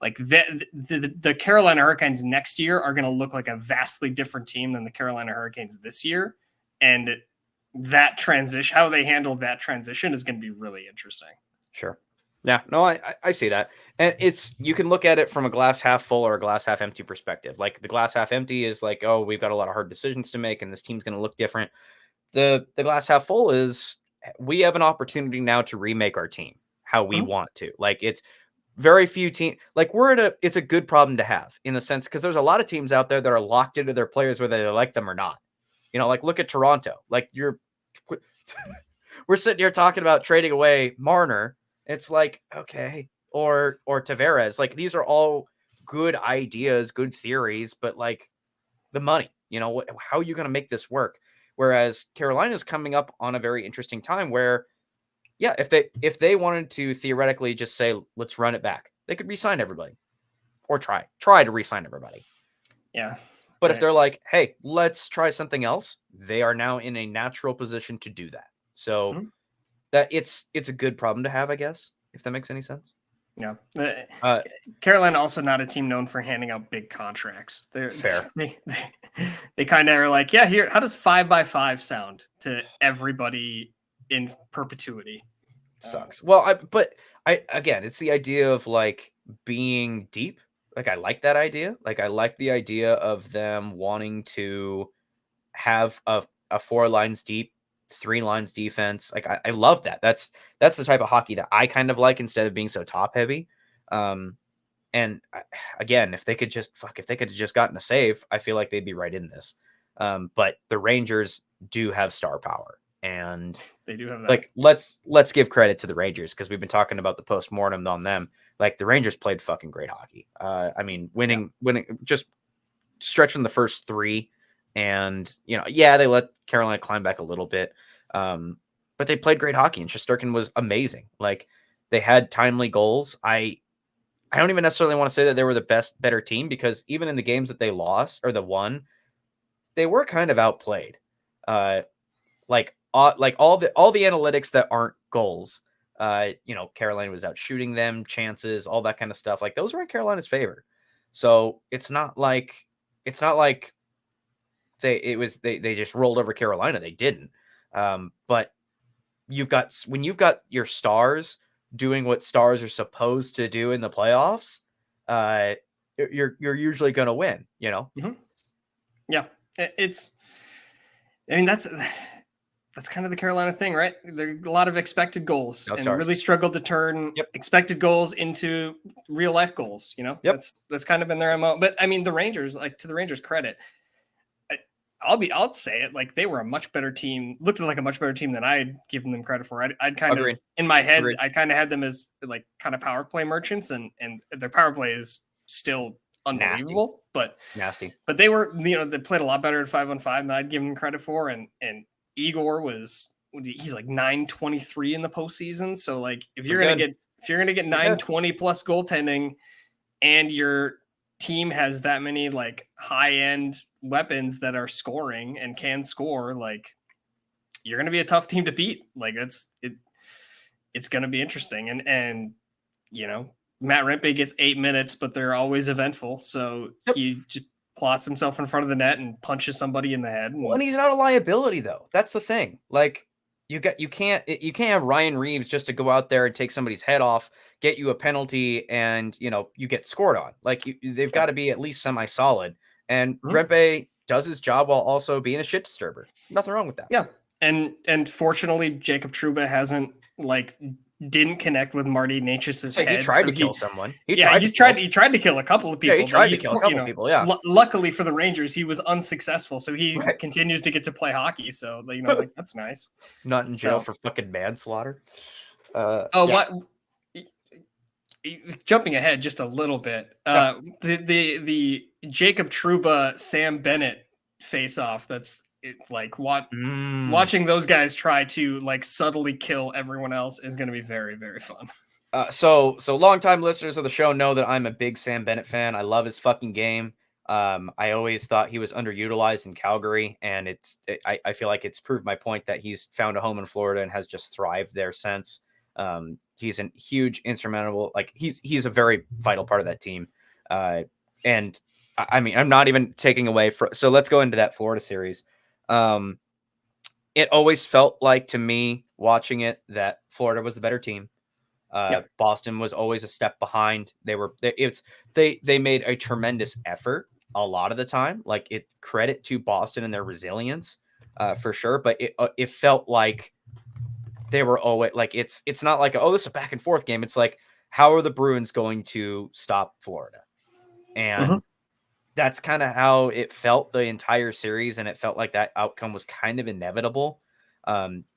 like the Carolina Hurricanes next year are going to look like a vastly different team than the Carolina Hurricanes this year. And that transition, how they handled that transition, is going to be really interesting. Sure. Yeah, no, I see that. And you can look at it from a glass half full or a glass half empty perspective. Like, the glass half empty is like, oh, we've got a lot of hard decisions to make, and this team's going to look different. The glass half full is, we have an opportunity now to remake our team how we want to. Like, very few teams, like it's a good problem to have in the sense, because there's a lot of teams out there that are locked into their players whether they like them or not. Like look at Toronto. Like we're sitting here talking about trading away Marner. It's like, okay, or Tavares. Like these are all good ideas, good theories, but like the money, how are you going to make this work? Whereas Carolina's coming up on a very interesting time where, yeah, if they wanted to theoretically just say, let's run it back, they could re-sign everybody or try to re-sign everybody. Yeah. But if they're like, hey, let's try something else, they are now in a natural position to do that. So that it's a good problem to have, I guess, if that makes any sense. Yeah. Carolina also not a team known for handing out big contracts. They're fair. They kind of are like, yeah, here, how does 5x5 sound to everybody in perpetuity? Sucks. Well, again, it's the idea of like being deep. Like I like that idea. Like I like the idea of them wanting to have a 4 lines deep, 3 lines defense. Like I love that. That's the type of hockey that I kind of like instead of being so top heavy. And again, if they could have just gotten a save, I feel like they'd be right in this. But the Rangers do have star power, and they do have that. Like let's give credit to the Rangers, because we've been talking about the postmortem on them. Like the Rangers played fucking great hockey. I mean, winning, just stretching the first 3. And, they let Carolina climb back a little bit. But they played great hockey, and Shesterkin was amazing. Like they had timely goals. I don't even necessarily want to say that they were the better team, because even in the games that they lost or the won, they were kind of outplayed. Like all the analytics that aren't goals, Carolina was out shooting them, chances, all that kind of stuff. Like those were in Carolina's favor. So it's not like they just rolled over Carolina. They didn't. But when you've got your stars doing what stars are supposed to do in the playoffs, you're usually going to win, Mm-hmm. Yeah, that's kind of the Carolina thing, right? There's a lot of expected goals and really struggled to turn expected goals into real life goals. That's kind of been their MO. But I mean, the Rangers, like, to the Rangers' credit, I'll say it, like they were a much better team, looked like a much better team than I'd given them credit for. I'd kind of in my head, I kind of had them as like kind of power play merchants, and their power play is still unbelievable, nasty. But they were, they played a lot better at 5-on-5 than I'd given them credit for. And Igor he's like 923 in the postseason. So like if you're gonna get 920 plus goaltending, and your team has that many like high end weapons that are scoring and can score, like you're gonna be a tough team to beat. Like it's gonna be interesting. And Matt Rempe gets 8 minutes, but they're always eventful. So he just plots himself in front of the net and punches somebody in the head. And he's not a liability, though. That's the thing. Like you can't have Ryan Reeves just to go out there and take somebody's head off, get you a penalty, and you get scored on. Like they've got to be at least semi-solid. And Rempe does his job while also being a shit disturber. Nothing wrong with that. Yeah. And fortunately, Jacob Trouba didn't connect with Marty Necas's head. He tried to kill someone. He tried to kill a couple of people. Yeah, he tried to kill a couple of people. Yeah. Luckily for the Rangers, he was unsuccessful, so he continues to get to play hockey. So like that's nice. Not in jail for fucking manslaughter. What? Jumping ahead just a little bit. The Jacob Trouba Sam Bennett face off. That's like watching those guys try to like subtly kill everyone else is going to be very, very fun. So longtime listeners of the show know that I'm a big Sam Bennett fan. I love his fucking game. I always thought he was underutilized in Calgary, and I feel like it's proved my point that he's found a home in Florida and has just thrived there since. He's a huge instrumental, like he's a very vital part of that team. And I mean, I'm not even taking away so let's go into that Florida series. It always felt like to me watching it that Florida was the better team. Boston was always a step behind. They made a tremendous effort a lot of the time. Like credit to Boston and their resilience, for sure. But it felt like they were always like, it's not like, oh, this is a back and forth game. It's like how are the Bruins going to stop Florida? And that's kind of how it felt the entire series, and it felt like that outcome was kind of inevitable.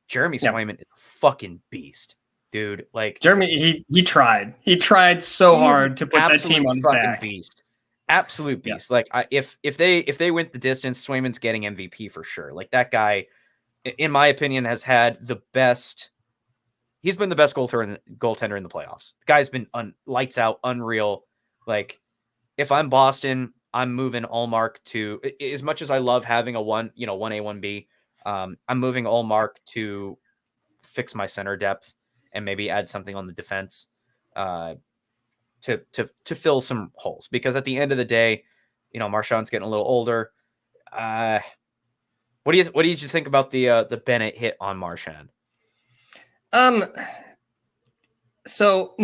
Jeremy Swayman is a fucking beast, dude. Like Jeremy, he tried so hard to put that team on his back. Beast. Absolute beast. Like if they went the distance, Swayman's getting MVP for sure. Like that guy, in my opinion, has had the best. He's been the best goaltender in the playoffs. The guy's been lights out, unreal. Like if I'm Boston, I'm moving Ullmark to, as much as I love having a 1A, 1B, I'm moving Ullmark to fix my center depth and maybe add something on the defense to fill some holes. Because at the end of the day, Marchand's getting a little older. What did you think about the Bennett hit on Marchand? So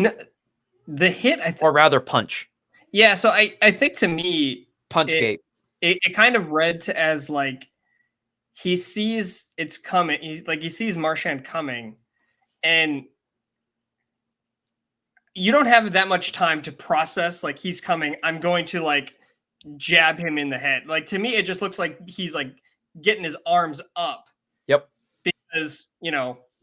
the hit, or rather punch. Yeah, so I think to me, Punchgate. It kind of read as like he sees it's coming. He sees Marchand coming, and you don't have that much time to process. Like he's coming, I'm going to like jab him in the head. Like to me, it just looks like he's like getting his arms up. Yep. Because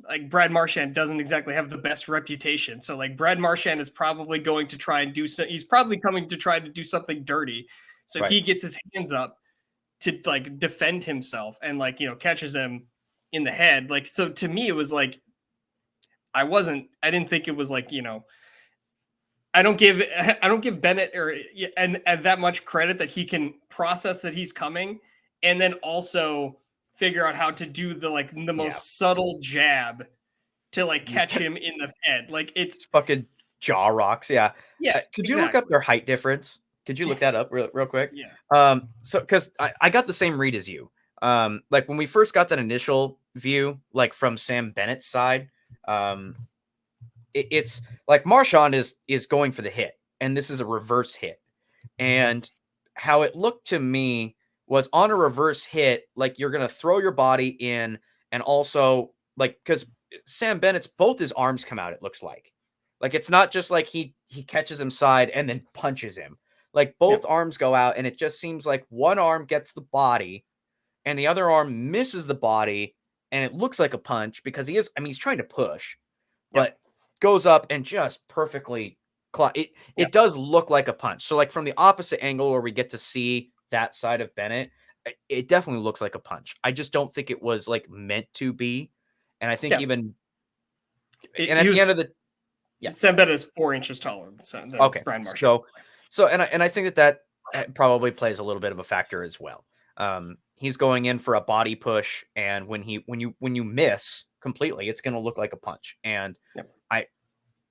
like Brad Marchand doesn't exactly have the best reputation. So like Brad Marchand is probably going to try and he's probably coming to try to do something dirty. So he gets his hands up to like defend himself and like, catches him in the head. Like, so to me, it was like, I didn't think it was like, I don't give Bennett and that much credit that he can process that he's coming. And then also figure out how to do the most subtle jab to like catch him in the head. Like it's fucking jaw rocks. Yeah. Yeah. Could you look up their height difference? Could you look that up real quick? Yeah. So because I got the same read as you. Like when we first got that initial view, like from Sam Bennett's side, it's like Marchand is going for the hit, and this is a reverse hit. And how it looked to me was on a reverse hit, like you're going to throw your body in, and also like, because Sam Bennett's, both his arms come out, it looks like it's not just like he catches him side and then punches him. Like both arms go out, and it just seems like one arm gets the body and the other arm misses the body, and it looks like a punch because he's trying to push, but goes up and just perfectly it does look like a punch. So like from the opposite angle where we get to see that side of Bennett, it definitely looks like a punch. I just don't think it was like meant to be. And I think even and at the end of the Sam Bennett is 4 inches taller than Brian Marchand. So and I think that probably plays a little bit of a factor as well. He's going in for a body push, and when you miss completely, it's going to look like a punch. And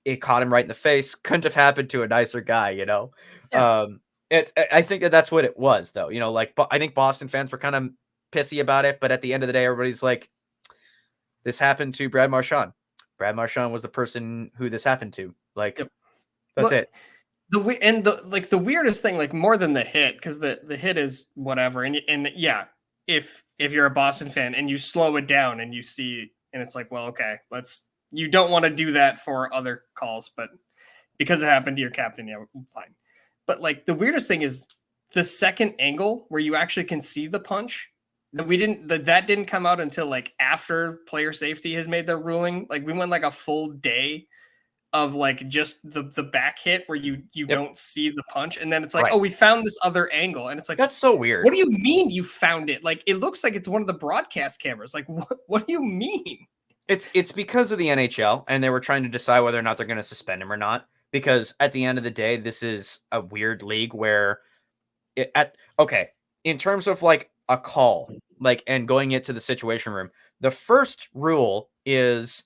it caught him right in the face. Couldn't have happened to a nicer guy, I think that's what it was, though. I think Boston fans were kind of pissy about it, but at the end of the day, everybody's like, this happened to Brad Marchand. Brad Marchand was the person who this happened to. Like, that's it. The weirdest thing, like more than the hit, because the hit is whatever, and if you're a Boston fan and you slow it down and you see, and it's like, well, okay, you don't want to do that for other calls, but because it happened to your captain, fine. But like the weirdest thing is the second angle where you actually can see the punch. That didn't come out until like after player safety has made their ruling. Like we went like a full day of like just the back hit where you don't see the punch, and then it's like, oh, we found this other angle, and it's like, that's so weird. What do you mean you found it? Like it looks like it's one of the broadcast cameras. Like what do you mean? It's because of the NHL, and they were trying to decide whether or not they're going to suspend him or not. Because at the end of the day, this is a weird league where in terms of like a call, like, and going into the situation room, the first rule is,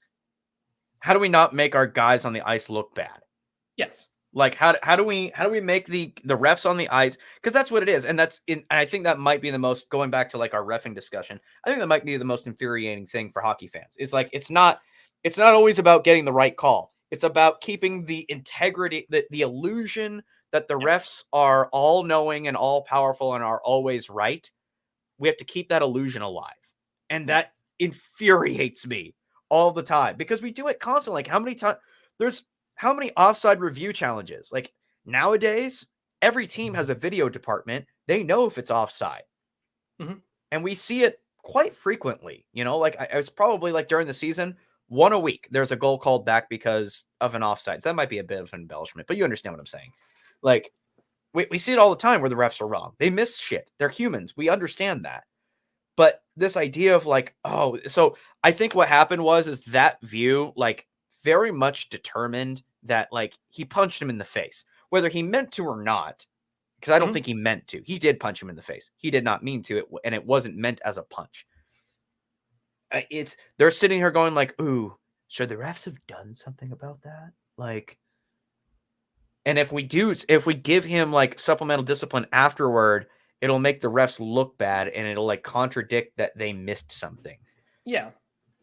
how do we not make our guys on the ice look bad? Yes. Like how do we make the refs on the ice? Because that's what it is. And I think that might be the most, going back to like our reffing discussion, I think that might be the most infuriating thing for hockey fans. Is like it's not always about getting the right call. It's about keeping the integrity, the illusion that the refs are all knowing and all powerful and are always right. We have to keep that illusion alive. And that infuriates me all the time, because we do it constantly. Like how many times how many offside review challenges? Like nowadays, every team has a video department. They know if it's offside. Mm-hmm. And we see it quite frequently. Like I was probably like during the season, one a week, there's a goal called back because of an offside. So that might be a bit of an embellishment, but you understand what I'm saying. Like we see it all the time where the refs are wrong. They miss shit. They're humans. We understand that. But this idea of like, so I think what happened is that view like very much determined that like he punched him in the face, whether he meant to or not, because I don't think he meant to. He did punch him in the face. He did not mean to, and it wasn't meant as a punch. They're sitting here going like, ooh, should the refs have done something about that? Like, and if we give him like supplemental discipline afterward, it'll make the refs look bad and it'll like contradict that they missed something. Yeah.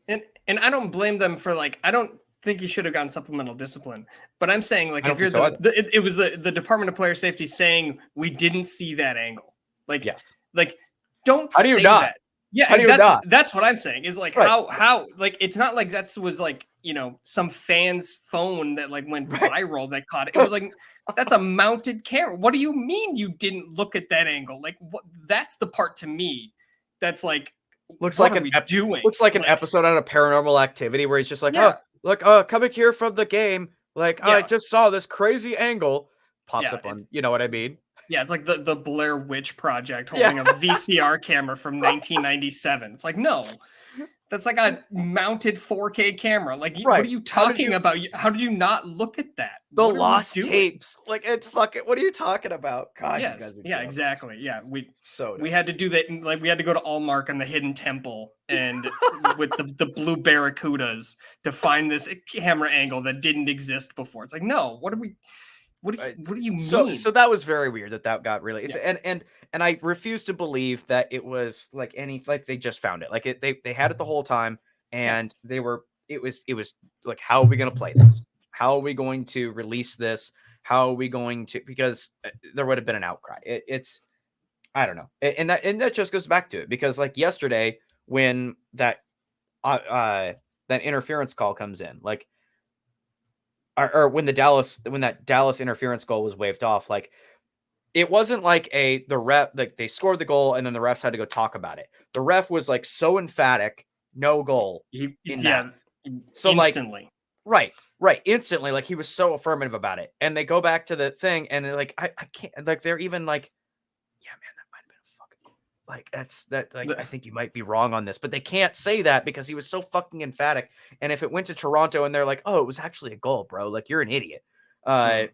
And I don't blame them for like, I don't think he should have gotten supplemental discipline, but I'm saying like, if you're it was the Department of Player Safety saying we didn't see that angle. Like, yes. Like, don't how do you say not? that. Yeah. How do you not? That's what I'm saying is like, right. how, like, it's not like that was like, some fan's phone that like went viral that caught it. It was like, that's a mounted camera. What do you mean you didn't look at that angle? Like, what? That's the part to me that's like, looks what like are we doing? Looks like an episode out of Paranormal Activity where he's just like, look, coming here from the game. Like, I just saw this crazy angle pops up on, you know what I mean? Yeah, it's like the Blair Witch Project holding a VCR camera from 1997. It's like, no, that's like a mounted 4K camera. Like, what are you talking about? How did you not look at that? The lost tapes. Like, it's fucking, what are you talking about? God, yes. You guys are yeah, exactly. Yeah, we dumb. had to do that. Like, we had to go to Allmark and the Hidden Temple and with the blue barracudas to find this camera angle that didn't exist before. It's like, no, what do you mean? So that was very weird that got really and I refuse to believe that it was like they just found it. Like they had it the whole time and it was like, how are we going to play this? How are we going to release this? How are we going to, because there would have been an outcry. It's I don't know. And that just goes back to it, because like yesterday when that interference call comes in, like, or when that Dallas interference goal was waved off, like it wasn't like the ref, like they scored the goal and then the refs had to go talk about it. The ref was like so emphatic, no goal that. So instantly. Like, right. Instantly. Like he was so affirmative about it. And they go back to the thing and they're like, I can't, like, they're even like, yeah, man, that might've been a fucking, like, I think you might be wrong on this, but they can't say that because he was so fucking emphatic. And if it went to Toronto and they're like, oh, it was actually a goal, bro, like you're an idiot. I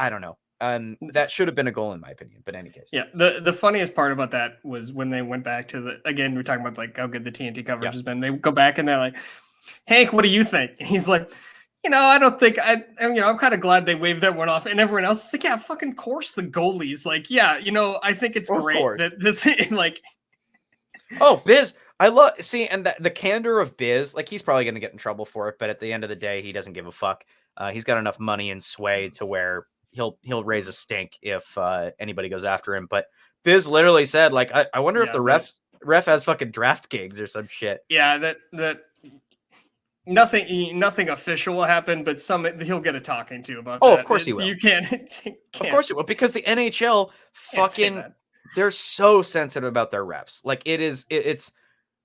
don't know. That should have been a goal in my opinion, but in any case. Yeah. The funniest part about that was when they went back to again, we're talking about like how good the TNT coverage has been. They go back and they're like, Hank, what do you think? And he's like, I don't think I'm kind of glad they waved that one off. And everyone else is like, yeah, fucking course the goalies. Like, yeah, I think it's great that this like. Oh, Biz. I love and the candor of Biz, like he's probably going to get in trouble for it, but at the end of the day, he doesn't give a fuck. He's got enough money and sway to where he'll raise a stink if anybody goes after him. But Biz literally said, like, I wonder if the ref has fucking draft gigs or some shit. Yeah, that nothing official will happen, but he'll get a talking to about that. Oh, of course he will. You can't. Of course it will, because the NHL fucking they're so sensitive about their refs. Like it's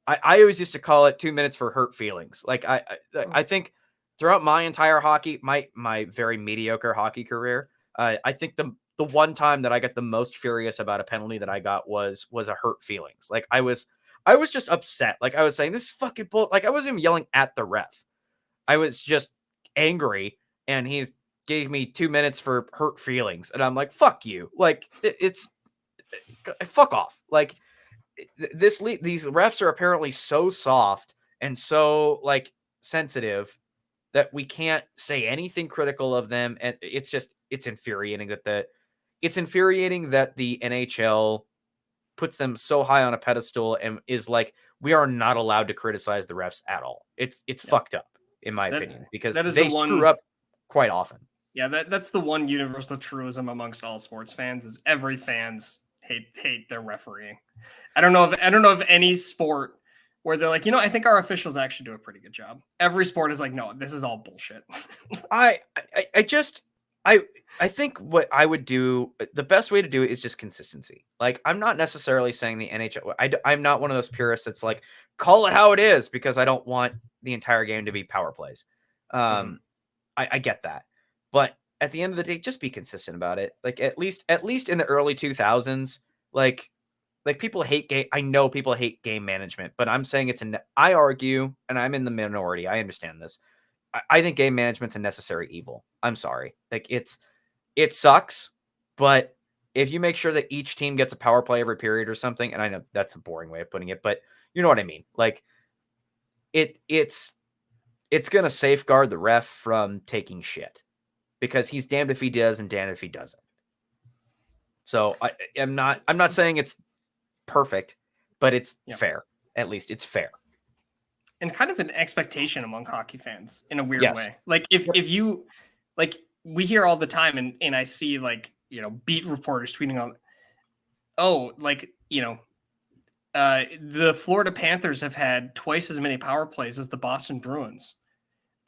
I always used to call it 2 minutes for hurt feelings. Like I think throughout my entire my very mediocre hockey career, I think the one time that I got the most furious about a penalty that I got was a hurt feelings. Like I was just upset. Like I was saying, this is fucking bull. Like I wasn't even yelling at the ref. I was just angry, and he gave me 2 minutes for hurt feelings, and I'm like, fuck you. Like it's fuck off. Like these refs are apparently so soft and so like sensitive that we can't say anything critical of them, and it's infuriating that the NHL puts them so high on a pedestal and is like, we are not allowed to criticize the refs at all. It's fucked up in my opinion, because they screw up quite often. Yeah, that's the one universal truism amongst all sports fans is every fans hate their refereeing. I don't know of any sport where they're like, I think our officials actually do a pretty good job. Every sport is like, no, this is all bullshit. I think what I would do, the best way to do it is just consistency. Like, I'm not necessarily saying the NHL. I'm not one of those purists that's like, call it how it is, because I don't want the entire game to be power plays. I get that, but at the end of the day, just be consistent about it. Like, at least in the early 2000s, like people hate game. I know people hate game management, but I'm saying I argue, and I'm in the minority. I understand this. I think game management's a necessary evil. I'm sorry. Like, it sucks, but if you make sure that each team gets a power play every period or something, and I know that's a boring way of putting it, but you know what I mean? Like, it's going to safeguard the ref from taking shit, because he's damned if he does and damned if he doesn't. So I'm not saying it's perfect, but it's fair. At least it's fair. And kind of an expectation among hockey fans in a weird way. Like, if you, like, we hear all the time, and I see, like, beat reporters tweeting on, the Florida Panthers have had twice as many power plays as the Boston Bruins.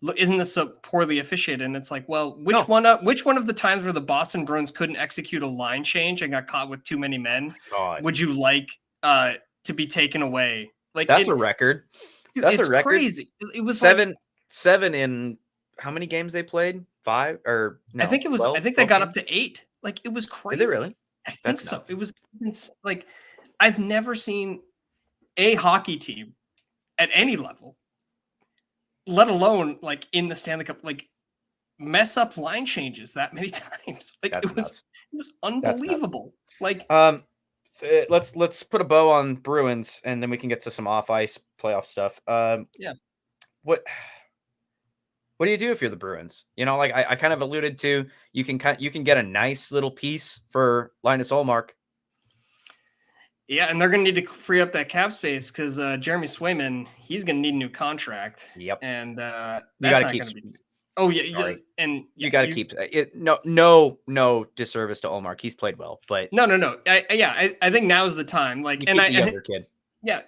Look, isn't this so poorly officiated? And it's like, well, which one of the times where the Boston Bruins couldn't execute a line change and got caught with too many men would you like to be taken away? Like, that's a record. That's a record. Crazy. It was seven in how many games they played? 5 or no? I think it was. 12, I think they got up to 8. Like, it was crazy. Did they really? I think so. It was like, I've never seen a hockey team at any level, let alone like in the Stanley Cup, like mess up line changes that many times. Like, it was unbelievable. Like, let's put a bow on Bruins, and then we can get to some off ice playoff stuff. What do you do if you're the Bruins? Like I kind of alluded to, you can get a nice little piece for Linus Ullmark. Yeah, and they're going to need to free up that cap space, because Jeremy Swayman, he's going to need a new contract. Yep. And you got to keep. Oh yeah, you got to keep it. No disservice to Ullmark. He's played well, but no. I think now is the time. Like, you keep the younger kid. Yeah.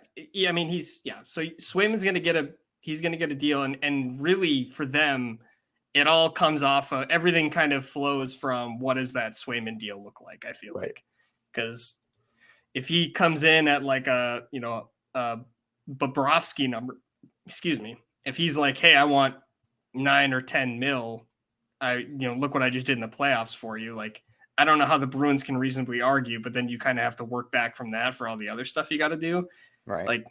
I mean, so Swayman's going to get a deal, and really for them, it all comes off of, everything kind of flows from, what does that Swayman deal look like? I feel like, because if he comes in at like a Bobrovsky number, if he's like, hey, I want 9 or 10 mil, look what I just did in the playoffs for you. Like, I don't know how the Bruins can reasonably argue, but then you kind of have to work back from that for all the other stuff you got to do. Right. Like,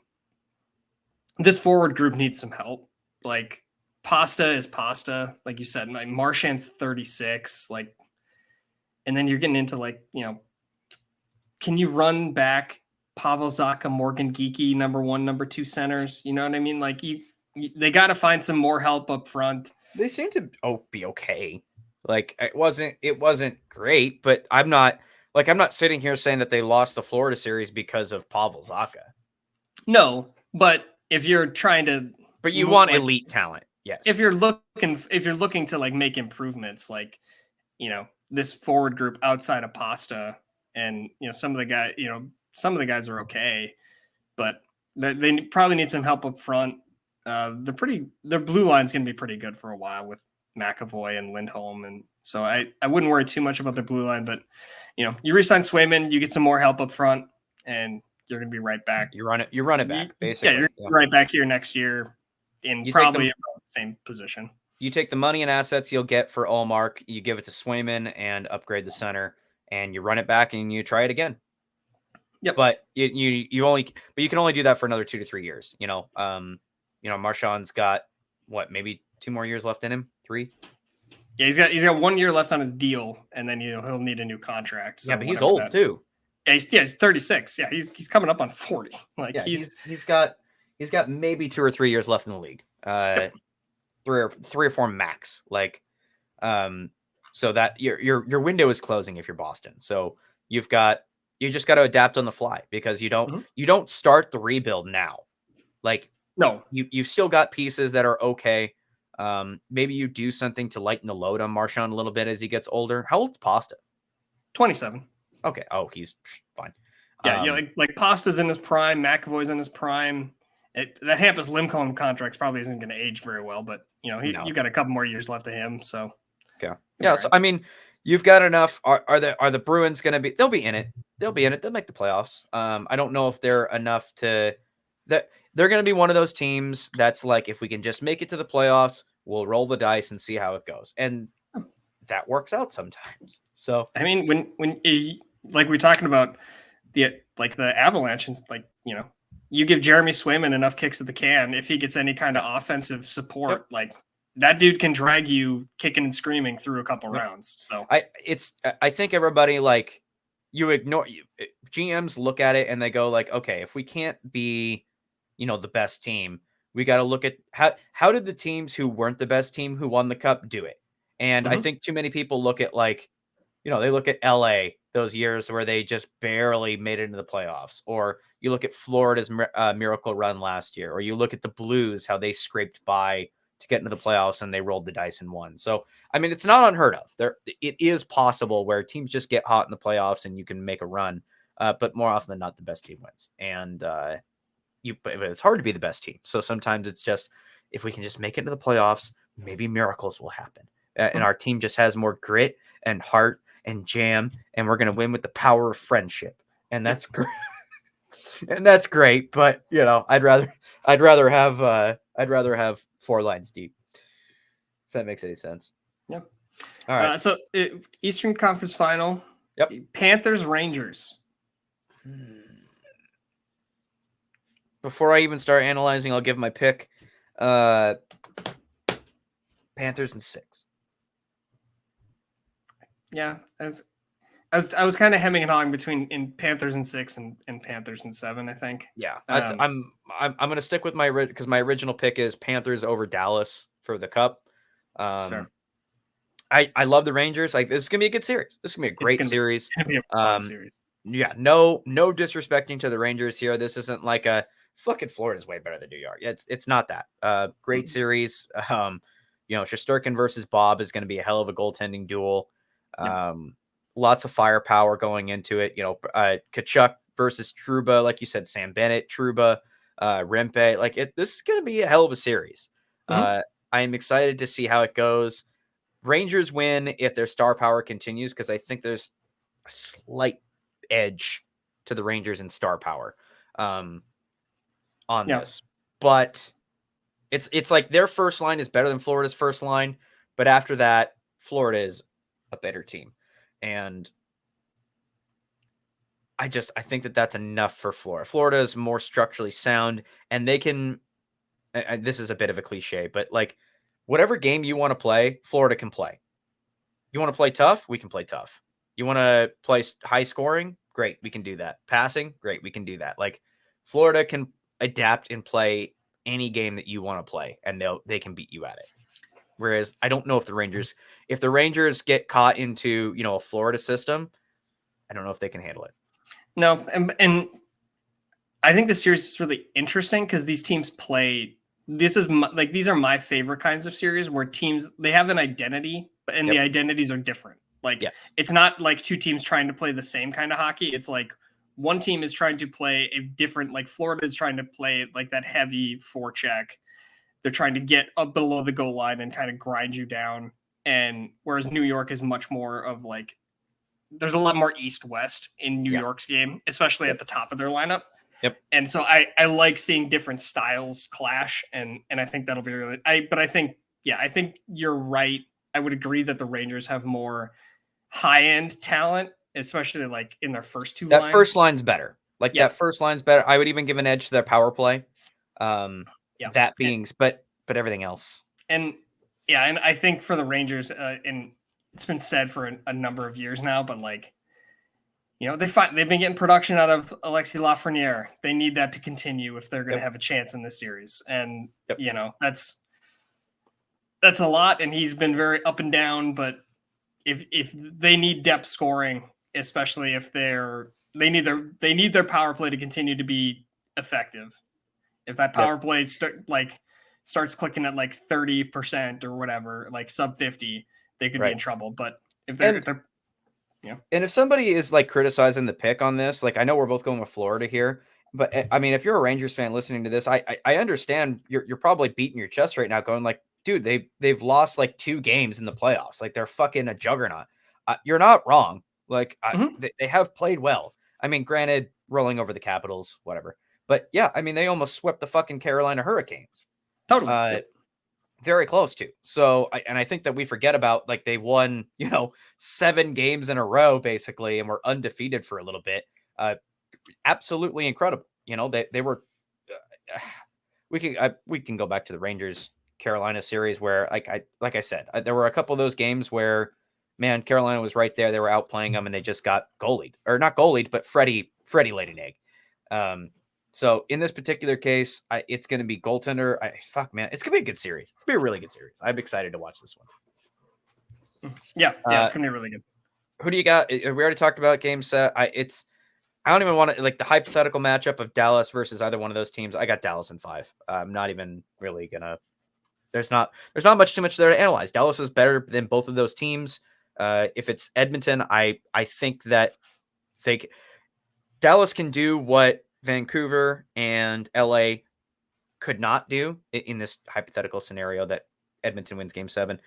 this forward group needs some help. Like, Pasta is Pasta, like you said. Like, Marchand's 36. Like, and then you're getting into, like, can you run back Pavel Zacha, Morgan Geekie, number 1, number 2 centers? You know what I mean? Like, they got to find some more help up front. They seem to be okay. Like, it wasn't great, but I'm not sitting here saying that they lost the Florida series because of Pavel Zacha. No, but if you're trying to, but you want elite talent, yes. If you're looking to like make improvements, like, this forward group outside of Pasta, and some of the guys are okay, but they probably need some help up front. Their blue line's going to be pretty good for a while with McAvoy and Lindholm, and so I wouldn't worry too much about the blue line. But you re-sign Swayman, you get some more help up front, and you're going to be right back. You run it back, basically. Yeah, you're right back here next year in probably about the same position. You take the money and assets you'll get for Ullmark, you give it to Swayman and upgrade the center, and you run it back and you try it again. Yep. But you can only do that for another 2 to 3 years. Marchand's got maybe 2 more years left in him, 3. Yeah, he's got 1 year left on his deal, and then he'll need a new contract. So yeah, but he's old too. Yeah, he's 36. Yeah, he's coming up on 40. Like, yeah, he's got maybe 2 or 3 years left in the league. Yep. 3 or 4 max. Like, so that your window is closing if you're Boston. So you just got to adapt on the fly, because you don't start the rebuild now. Like, no, you've still got pieces that are okay. Maybe you do something to lighten the load on Marchand a little bit as he gets older. How old's Pasta? 27. Okay. Oh, he's fine. Yeah, like Pasta's in his prime, McAvoy's in his prime, That Hampus Lindholm contract probably isn't going to age very well, but you got a couple more years left of him. So okay, yeah. Right. So I mean, you've got enough. Are the Bruins going to be? They'll be in it. They'll make the playoffs. I don't know if they're enough to that. They're going to be one of those teams that's like, if we can just make it to the playoffs, we'll roll the dice and see how it goes, and that works out sometimes. So I mean, when like we're talking about the Avalanche, and you give Jeremy Swayman enough kicks at the can, if he gets any kind of offensive support, that dude can drag you kicking and screaming through a couple rounds. So I think everybody you ignore GMs look at it and they go like, okay, if we can't be, the best team, we got to look at how did the teams who weren't the best team who won the cup do it? And I think too many people look at they look at LA those years where they just barely made it into the playoffs, or you look at Florida's miracle run last year, or you look at the Blues, how they scraped by to get into the playoffs and they rolled the dice and won. So, I mean, it's not unheard of. It is possible where teams just get hot in the playoffs and you can make a run, but more often than not, the best team wins. And but it's hard to be the best team. So sometimes it's just, if we can just make it into the playoffs, maybe miracles will happen. And our team just has more grit and heart and jam, and we're going to win with the power of friendship. And that's great. And that's great. But I'd rather have 4 lines deep, if that makes any sense. Yeah. All right. So Eastern Conference Final. Yep. Panthers Rangers. Before I even start analyzing, I'll give my pick. Panthers in 6. Yeah, I was kind of hemming and hawing between in Panthers in 6 and Panthers in 7. I think. Yeah, I'm gonna stick with because my original pick is Panthers over Dallas for the Cup. Sure. I love the Rangers. This is gonna be a good series. This is gonna be a great series. It's gonna be a fun series. Yeah, no disrespecting to the Rangers here. This isn't like a fucking Florida's way better than New York. It's not that. Great series. Shesterkin versus Bob is going to be a hell of a goaltending duel. Lots of firepower going into it. Kachuk versus Trouba, like you said, Sam Bennett, Trouba, Rempe. This is going to be a hell of a series. I am excited to see how it goes. Rangers win if their star power continues, because I think there's a slight edge to the Rangers in star power on this. But it's like their first line is better than Florida's first line, but after that, Florida is a better team. And I think that's enough for Florida. Florida is more structurally sound, and they can, this is a bit of a cliche, but whatever game you want to play, Florida can play. You want to play tough? We can play tough. You want to play high scoring? Great, we can do that. Passing? Great, we can do that. Florida can adapt and play any game that you want to play, and they can beat you at it. Whereas I don't know if the Rangers get caught into, a Florida system, I don't know if they can handle it. No, and I think the series is really interesting because these teams play. These are my favorite kinds of series where teams, they have an identity, and the identities are different. It's not like two teams trying to play the same kind of hockey. It's like one team is trying to play a different, Florida is trying to play that heavy forecheck. They're trying to get up below the goal line and kind of grind you down. And whereas New York is much more of there's a lot more east-west in New York's game, especially at the top of their lineup. Yep. And so I like seeing different styles clash, and I think that'll be really. I think you're right. I would agree that the Rangers have more high-end talent, especially in their first two lines. That first line's better. That first line's better. I would even give an edge to their power play. That being, but everything else. And I think for the Rangers, and it's been said for a number of years now, but they've been getting production out of Alexis Lafreniere. They need that to continue if they're going to have a chance in this series. And that's a lot. And he's been very up and down. But if they need depth scoring, especially if they need their power play to continue to be effective. If that power play starts clicking at 30% or whatever, sub 50, they could be in trouble. But if they're and if somebody is criticizing the pick on this, I know we're both going with Florida here. But I mean, if you're a Rangers fan listening to this, I understand you're probably beating your chest right now, going like, dude, they've lost like 2 games in the playoffs. Like they're fucking a juggernaut. You're not wrong. Like they have played well. I mean, granted, rolling over the Capitals, whatever. But yeah, I mean, they almost swept the fucking Carolina Hurricanes. Totally. Yep. Very close to. So, I think that we forget about, like, they won, 7 games in a row, basically, and were undefeated for a little bit. Absolutely incredible. They were, we can go back to the Rangers Carolina series where, like I said, there were a couple of those games where, man, Carolina was right there. They were outplaying them and they just got goalied, or not goalied, but Freddie laid an egg. So in this particular case, it's going to be goaltender. It's going to be a good series. It's going to be a really good series. I'm excited to watch this one. Yeah, it's going to be really good. Who do you got? We already talked about game set. I don't even want to, like, the hypothetical matchup of Dallas versus either one of those teams. I got Dallas in 5. I'm not even really gonna. There's not too much there to analyze. Dallas is better than both of those teams. If it's Edmonton, I think that Dallas can do what Vancouver and LA could not do in this hypothetical scenario that Edmonton wins game 7.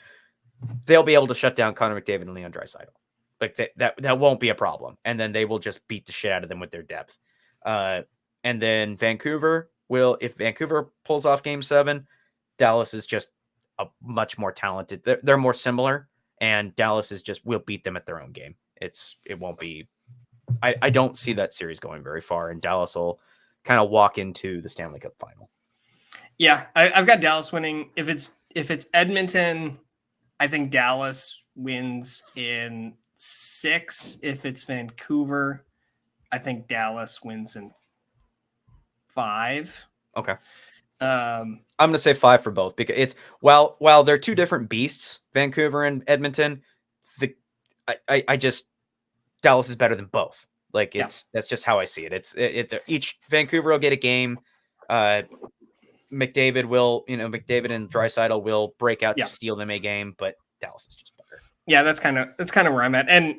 They'll be able to shut down Connor McDavid and Leon Draisaitl. Like that won't be a problem. And then they will just beat the shit out of them with their depth. And then Vancouver if Vancouver pulls off game 7, Dallas is just a much more talented. They're more similar, and Dallas will beat them at their own game. It won't be. I don't see that series going very far, and Dallas will kind of walk into the Stanley Cup final. Yeah, I've got Dallas winning. If it's Edmonton, I think Dallas wins in 6. If it's Vancouver, I think Dallas wins in 5. Okay. I'm going to say 5 for both, because it's while they're 2 different beasts, Vancouver and Edmonton. Dallas is better than both. Like that's just how I see it. Each Vancouver will get a game. McDavid and Draisaitl will break out to steal them a game, but Dallas is just better. Yeah, that's kind of where I'm at, and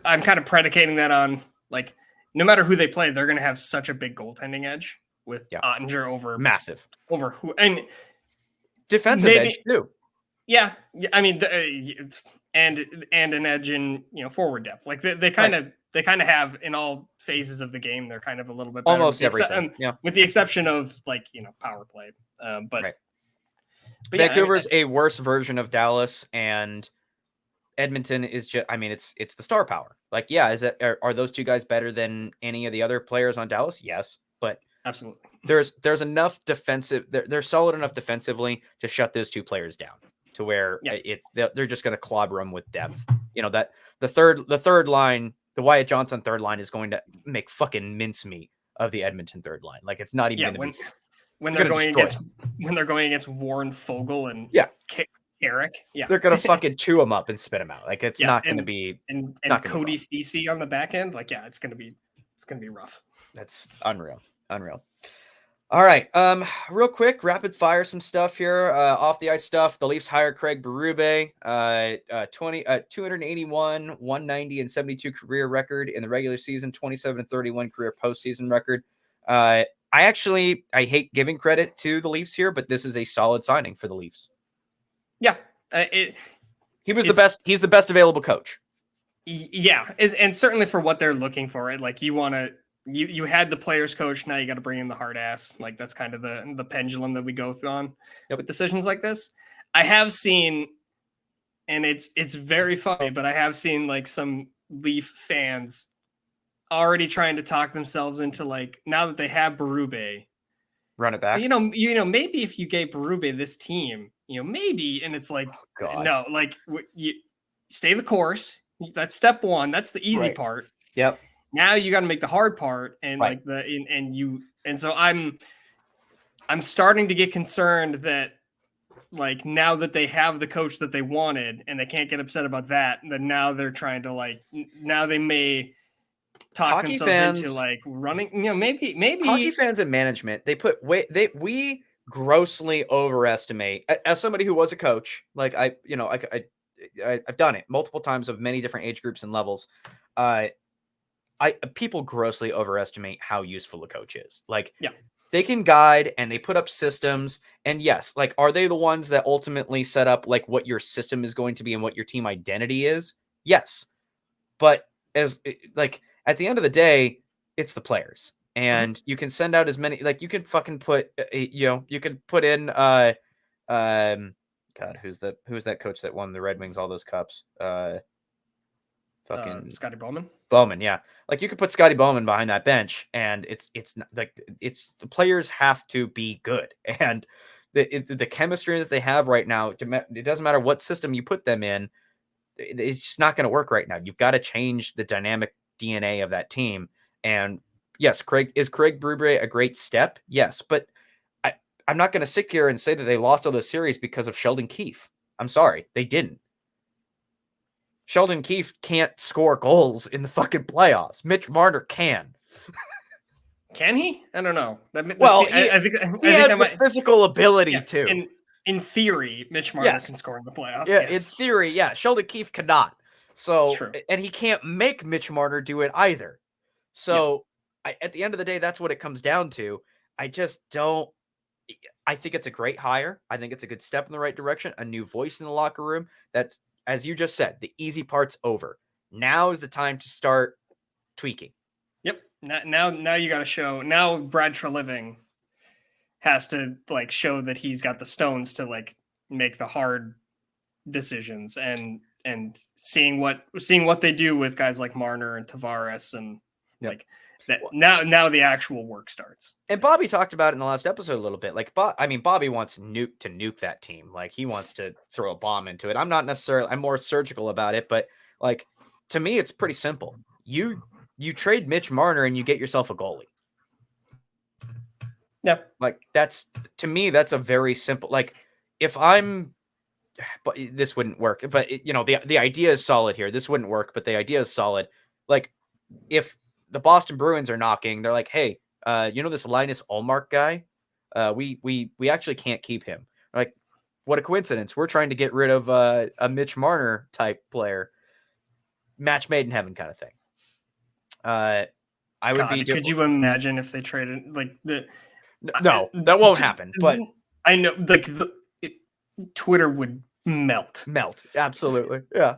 I'm kind of predicating that on, like, no matter who they play, they're going to have such a big goaltending edge with Ottinger over who, and defensive edge too. Yeah, I mean, and an edge in forward depth. Like they kind of have in all phases of the game. They're kind of a little bit better, almost everything. With the exception of power play. But Vancouver's a worse version of Dallas, and Edmonton is just. I mean, it's the star power. Like, are those 2 guys better than any of the other players on Dallas? Yes, but absolutely. There's enough defensive. They're solid enough defensively to shut those 2 players down, to where they're just going to clobber them with depth. That the third line, the Wyatt Johnson third line, is going to make fucking mincemeat of the Edmonton third line. Like, it's not even going to be when they're going against Warren Fogle and Eric. Yeah, they're going to fucking chew them up and spit them out. Like, it's not going to be and Cody Ceci on the back end. Like, it's going to be rough. That's unreal. All right. Real quick, rapid fire some stuff here. Off the ice stuff. The Leafs hired Craig Berube, 281, 190, and 72 career record in the regular season, 27 and 31 career postseason record. I hate giving credit to the Leafs here, but this is a solid signing for the Leafs. Yeah. He was the best. He's the best available coach. Yeah. And certainly for what they're looking for, right? Like, you had the players coach. Now you got to bring in the hard ass. Like, that's kind of the pendulum that we go through on with decisions like this. I have seen, and it's very funny, but I have seen like some Leaf fans already trying to talk themselves into, like, now that they have Berube, run it back. Maybe if you gave Berube this team, maybe, and it's like, no, like, you stay the course. That's step 1. That's the easy part. Yep. Now you got to make the hard part, and so I'm starting to get concerned that, like, now that they have the coach that they wanted and they can't get upset about that, then now they're trying to, now they may talk hockey themselves fans, into, like, running. Maybe hockey fans and management, we grossly overestimate. As somebody who was a coach, like, I've done it multiple times of many different age groups and levels. people grossly overestimate how useful a coach is. Like, yeah, they can guide and they put up systems. And yes, like, are they the ones that ultimately set up like what your system is going to be and what your team identity is? Yes. But as like at the end of the day, it's the players. And you can send out as many, like, you can fucking put you can put in God, who's that coach that won the Red Wings all those cups? Fucking Scotty Bowman. Bowman, yeah. Like, you could put Scotty Bowman behind that bench, and it's not, like, it's the players have to be good, and the chemistry that they have right now, it doesn't matter what system you put them in, it's just not going to work right now. You've got to change the dynamic DNA of that team. And yes, Craig Brubre a great step? Yes, but I'm not going to sit here and say that they lost all those series because of Sheldon Keefe. I'm sorry, they didn't. Sheldon Keefe can't score goals in the fucking playoffs. Mitch Marner can. Can he? I don't know. Well, I think has the physical ability to. In theory, Mitch Marner can score in the playoffs. Yeah, yes. In theory, yeah. Sheldon Keefe cannot. So, and he can't make Mitch Marner do it either. So, at the end of the day, that's what it comes down to. I just don't. I think it's a great hire. I think it's a good step in the right direction. A new voice in the locker room. That's, as you just said, the easy part's over. Now is the time to start tweaking. Yep. Now you got to show. Now Brad Treliving has to like show that he's got the stones to like make the hard decisions, and seeing what they do with guys like Marner and Tavares and like that. Now the actual work starts. And Bobby talked about it in the last episode a little bit. Like, Bobby wants to nuke that team. Like, he wants to throw a bomb into it. I'm more surgical about it, but like, to me, it's pretty simple. You trade Mitch Marner and you get yourself a goalie. Yeah. Like, to me, that's a very simple, like, but this wouldn't work, but the idea is solid here. This wouldn't work, but the idea is solid. Like, if the Boston Bruins are knocking, they're like, hey, this Linus Ullmark guy, we actually can't keep him. Like, what a coincidence. We're trying to get rid of a Mitch Marner type player. Match made in heaven kind of thing. Could you imagine if they traded like the? No, that won't happen. But I know, like, Twitter would melt. Absolutely. Yeah.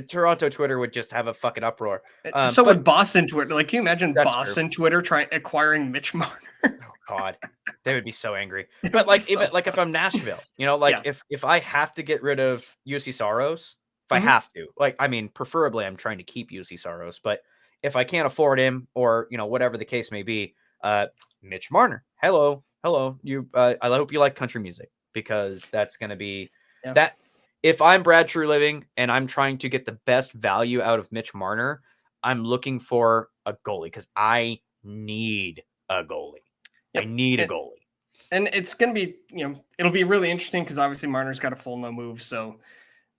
Toronto Twitter would just have a fucking uproar. So would Boston Twitter. Like, can you imagine Boston true. Twitter acquiring Mitch Marner? Oh God, they would be so angry. But like, even like if I'm Nashville, if I have to get rid of UC Saros, if I have to, like, I mean, preferably I'm trying to keep UC Saros, but if I can't afford him, or whatever the case may be, Mitch Marner, hello, you. I hope you like country music, because that's going to be that. If I'm Brad Treliving and I'm trying to get the best value out of Mitch Marner, I'm looking for a goalie, because I need a goalie. Yep. I need a goalie. And it's going to be, it'll be really interesting, because obviously Marner's got a full no move. So,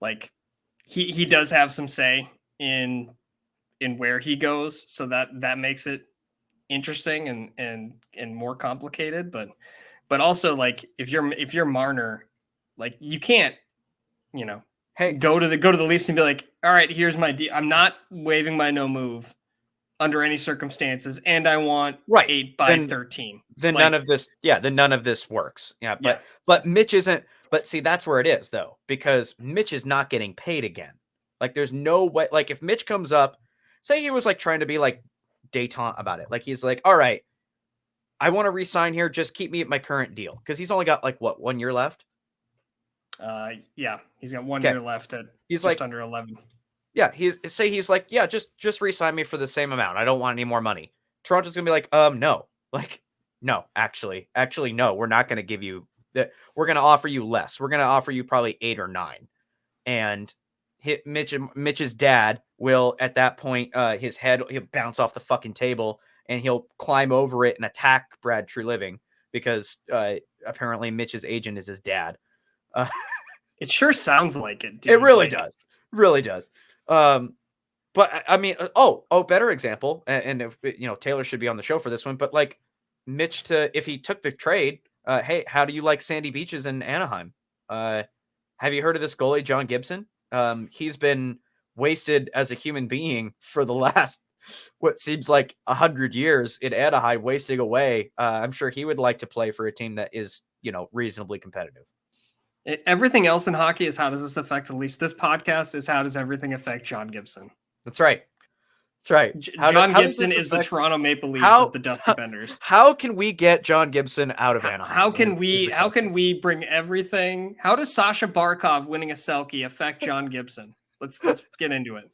like, he does have some say in where he goes. So that makes it interesting and more complicated. But also, like, if you're Marner, like, you can't, hey, go to the Leafs and be like, all right, here's my deal. I'm not waiving my no move under any circumstances, and I want 8 by 13. Then none of this works. Yeah, but Mitch isn't. But see, that's where it is, though, because Mitch is not getting paid again. Like, there's no way. Like, if Mitch comes up, say he was like trying to be like détente about it, like, he's like, all right, I want to re-sign here. Just keep me at my current deal, because he's only got like 1 year left. Yeah, he's got 1 year left at just like under 11. Yeah, he's like, yeah, just re-sign me for the same amount. I don't want any more money. Toronto's gonna be like, no, like, no, actually, no, we're not gonna give you that. We're gonna offer you less. We're gonna offer you probably 8 or 9, and Mitch's dad will, at that point, his head, he'll bounce off the fucking table and he'll climb over it and attack Brad Treliving, because apparently Mitch's agent is his dad. It sure sounds like it, dude. It really does. Really does. But I mean, better example, and if, Tayler should be on the show for this one, but like, Mitch, if he took the trade, hey, how do you like Sandy Beaches in Anaheim? Have you heard of this goalie, John Gibson? He's been wasted as a human being for the last what seems like 100 years in Anaheim wasting away. I'm sure he would like to play for a team that is, reasonably competitive. Everything else in hockey is how does this affect the Leafs? This podcast is how does everything affect John Gibson? That's right. That's right. John Gibson is the Toronto Maple Leafs of the Dusty Benders. How can we get John Gibson out of Anaheim? How can we bring everything? How does Sasha Barkov winning a Selke affect John Gibson? Let's get into it.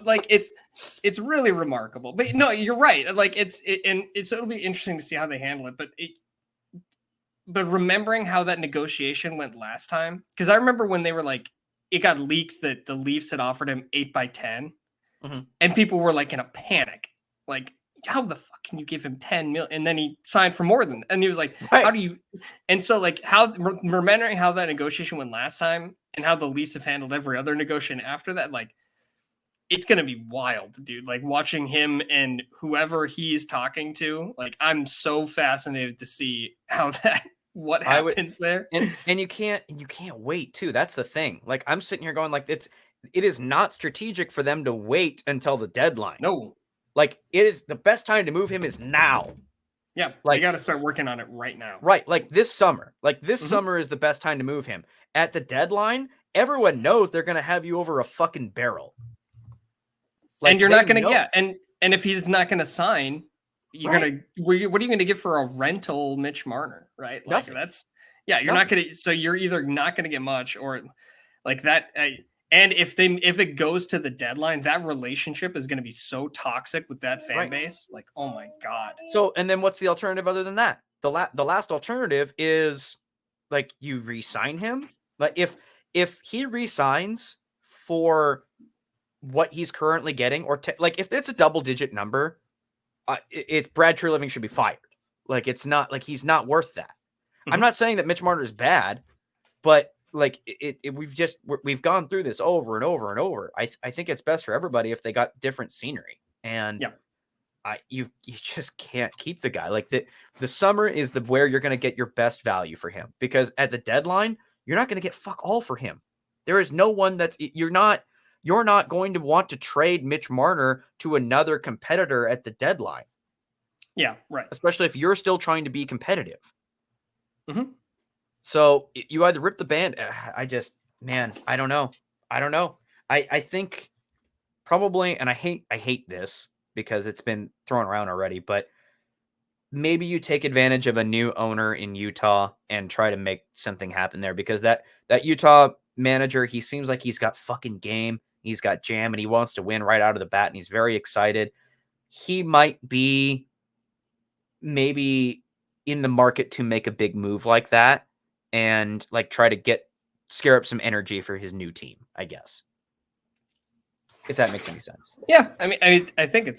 Like it's really remarkable. But no, you're right. Like it'll be interesting to see how they handle it. But remembering how that negotiation went last time, because I remember when they were like, it got leaked that the Leafs had offered him 8x10. Mm-hmm. And people were like in a panic, like, how the fuck can you give him 10 million? And then he signed for more than, and he was like, right. How do you? And so like remembering how that negotiation went last time and how the Leafs have handled every other negotiation after that, like, it's going to be wild, dude. Like watching him and whoever he's talking to, like, I'm so fascinated to see how what happens there. And you can't wait too. That's the thing. Like I'm sitting here going like, it is not strategic for them to wait until the deadline. No. Like it is the best time to move him is now. Yeah. Like, you got to start working on it right now. Right. Like this summer. Like this summer is the best time to move him. At the deadline, everyone knows they're going to have you over a fucking barrel. Like, and you're not going to get, and if he's not going to sign, you're going to, what are you going to give for a rental Mitch Marner? Right. Like Nothing. You're not going to, so you're either not going to get much or like that. And if it goes to the deadline, that relationship is going to be so toxic with that fan base. Like, oh my God. So, and then what's the alternative other than that? The last alternative is like you re-sign him. Like if he re-signs for what he's currently getting, or like if it's a double-digit number, Brad Treliving should be fired. Like it's not like he's not worth that. Mm-hmm. I'm not saying that Mitch Marner is bad, but like we've gone through this over and over and over. I think it's best for everybody if they got different scenery. And you just can't keep the guy. Like the summer is where you're going to get your best value for him, because at the deadline you're not going to get fuck all for him. There is no one you're not going to want to trade Mitch Marner to another competitor at the deadline. Yeah, right. Especially if you're still trying to be competitive. Mm-hmm. So you either rip the band. I don't know. I think probably, and I hate this because it's been thrown around already, but maybe you take advantage of a new owner in Utah and try to make something happen there, because that Utah manager, he seems like he's got fucking game. He's got jam and he wants to win right out of the bat and he's very excited. He might be maybe in the market to make a big move like that and like try to scare up some energy for his new team, I guess. If that makes any sense. Yeah. I mean, I think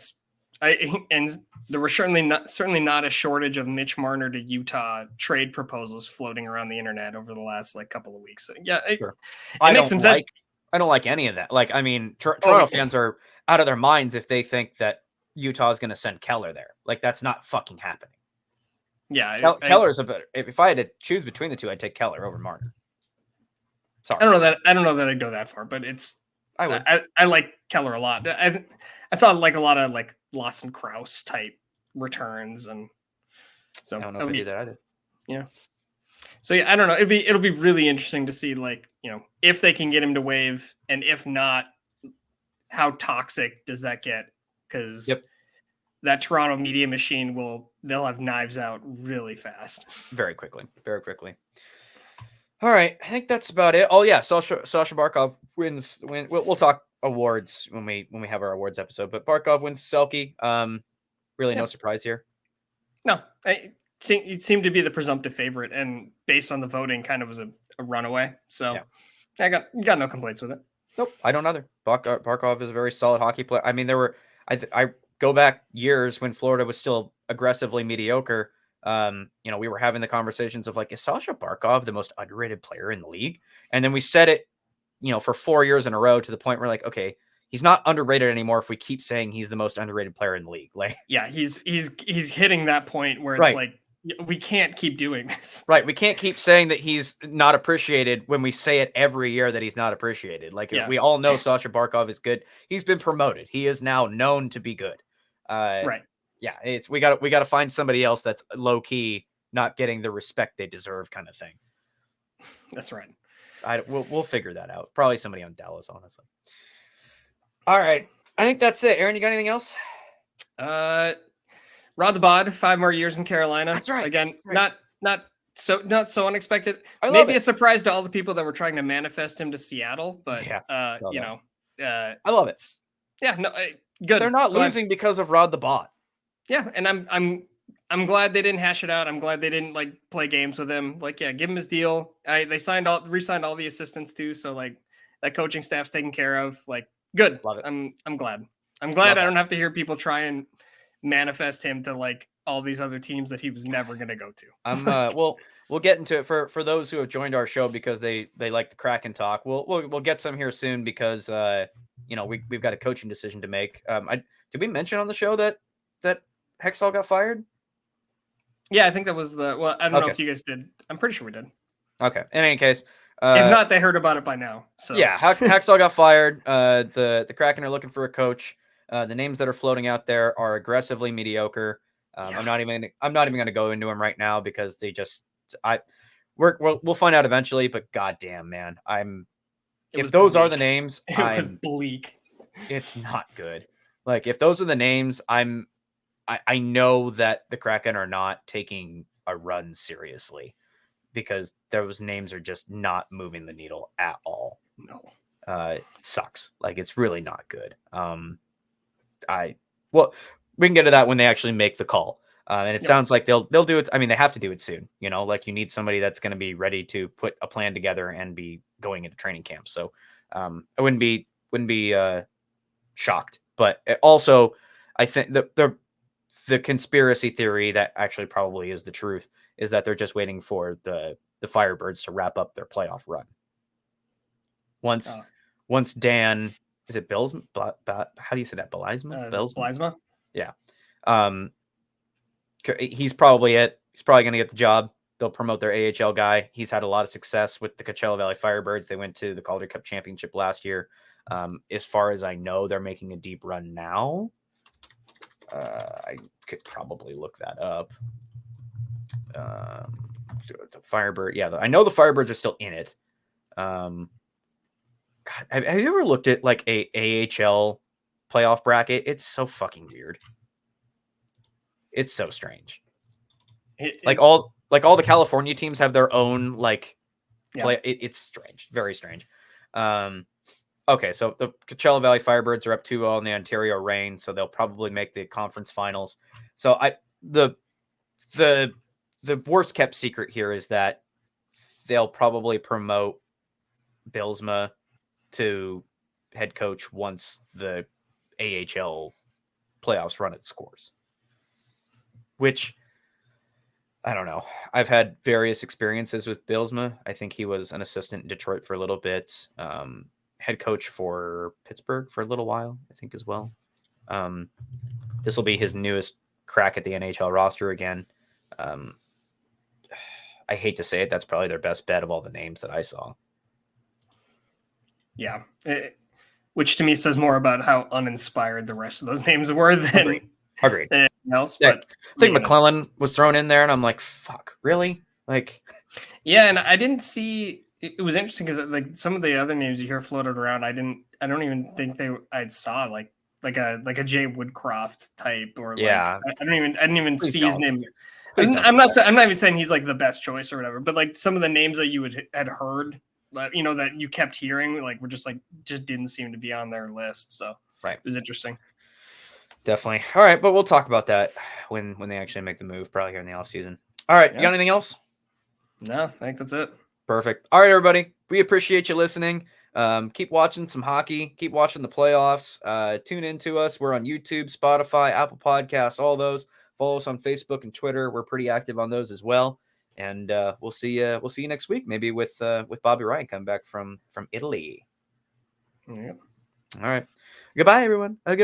and there were certainly not a shortage of Mitch Marner to Utah trade proposals floating around the internet over the last like couple of weeks. So, yeah. Sure. It makes some sense. I don't like any of that. Like, I mean, Toronto fans are out of their minds if they think that Utah is going to send Keller there. Like, that's not fucking happening. Yeah. Keller's a better. If I had to choose between the two, I'd take Keller over Marner. Sorry. I don't know that I'd go that far, but I would. I like Keller a lot. I saw like a lot of like Lawson Krause type returns, and so I don't know if I do that either. Yeah. So yeah, I don't know. It'll be really interesting to see, like, you know, if they can get him to waive, and if not, how toxic does that get? Because that Toronto media machine they'll have knives out really fast, very quickly. All right, I think that's about it. Oh yeah, Sasha Barkov wins. We'll talk awards when we have our awards episode. But Barkov wins Selke. Really no surprise here. No, it seemed to be the presumptive favorite, and based on the voting, kind of was a runaway. So I got no complaints with it. Nope, I don't either. Barkov is a very solid hockey player. I mean, there were I go back years when Florida was still aggressively mediocre. We were having the conversations of like, is Sasha Barkov the most underrated player in the league? And then we said it, for 4 years in a row, to the point where like, okay, he's not underrated anymore if we keep saying he's the most underrated player in the league. Like, yeah, he's hitting that point where it's like we can't keep doing this. Right. We can't keep saying that he's not appreciated when we say it every year that he's not appreciated. Like we all know Sasha Barkov is good. He's been promoted. He is now known to be good. Right. Yeah. We got to find somebody else that's low key, not getting the respect they deserve, kind of thing. That's right. We'll figure that out. Probably somebody on Dallas, honestly. All right. I think that's it. Aaron, you got anything else? Rod the Bod, 5 more years in Carolina. That's right. Again, not so unexpected. Maybe a surprise to all the people that were trying to manifest him to Seattle, but I love it. Yeah, no, good. They're not losing because of Rod the Bot. Yeah, and I'm glad they didn't hash it out. I'm glad they didn't like play games with him. Like, give him his deal. They re-signed all the assistants too, so like that coaching staff's taken care of. Like, good. Love it. I'm glad. I'm glad I don't have to hear people try and manifest him to like all these other teams that he was never going to go to. We'll get into it for those who have joined our show because they like the Kraken talk. We'll get some here soon because we've got a coaching decision to make. Did we mention on the show that Hextall got fired? Yeah, I think that was I don't know if you guys did. I'm pretty sure we did. Okay. In any case, if not, they heard about it by now. So yeah, Hextall got fired. The Kraken are looking for a coach. The names that are floating out there are aggressively mediocre. I'm not even going to go into them right now because we'll find out eventually. But goddamn, man, if those are the names, it was bleak. It's not good. Like if those are the names, I know that the Kraken are not taking a run seriously because those names are just not moving the needle at all. No, it sucks. Like it's really not good. We can get to that when they actually make the call. And it sounds like they'll do it. I mean, they have to do it soon, like you need somebody that's going to be ready to put a plan together and be going into training camp. So I wouldn't be shocked, but also I think the conspiracy theory that actually probably is the truth is that they're just waiting for the Firebirds to wrap up their playoff run. Once Dan, is it Bill's? How do you say that? Bilsma? Yeah. He's probably it. He's probably going to get the job. They'll promote their AHL guy. He's had a lot of success with the Coachella Valley Firebirds. They went to the Calder Cup Championship last year. As far as I know, they're making a deep run now. I could probably look that up. The Firebird. Yeah, I know the Firebirds are still in it. God, have you ever looked at like a AHL playoff bracket? It's so fucking weird. It's so strange. All the California teams have their own play. It's strange, very strange. Okay, so the Coachella Valley Firebirds are up 2-0 in the Ontario Reign, so they'll probably make the conference finals. So the worst kept secret here is that they'll probably promote Bilsma to head coach once the AHL playoffs run its course. Which, I don't know. I've had various experiences with Bilsma. I think he was an assistant in Detroit for a little bit. Head coach for Pittsburgh for a little while, I think, as well. This will be his newest crack at the NHL roster again. I hate to say it, that's probably their best bet of all the names that I saw. Yeah, which to me says more about how uninspired the rest of those names were than Agreed. anything else. Yeah, but I think McClellan was thrown in there, and I'm like, fuck, really? Like, yeah, and I didn't see. It was interesting because like some of the other names you hear floated around, I don't even think I saw like a Jay Woodcroft type or I didn't even see his name. I'm not even saying he's like the best choice or whatever, but like some of the names that you had heard, that you kept hearing, like were just didn't seem to be on their list. So it was interesting. Definitely. All right, but we'll talk about that when they actually make the move, probably here in the offseason. All right, You got anything else? No, I think that's it. Perfect. All right, everybody. We appreciate you listening. Keep watching some hockey. Keep watching the playoffs. Tune into us. We're on YouTube, Spotify, Apple Podcasts, all those. Follow us on Facebook and Twitter. We're pretty active on those as well. And we'll see you next week, maybe with Bobby Ryan coming back from Italy. Yeah. All right. Goodbye, everyone.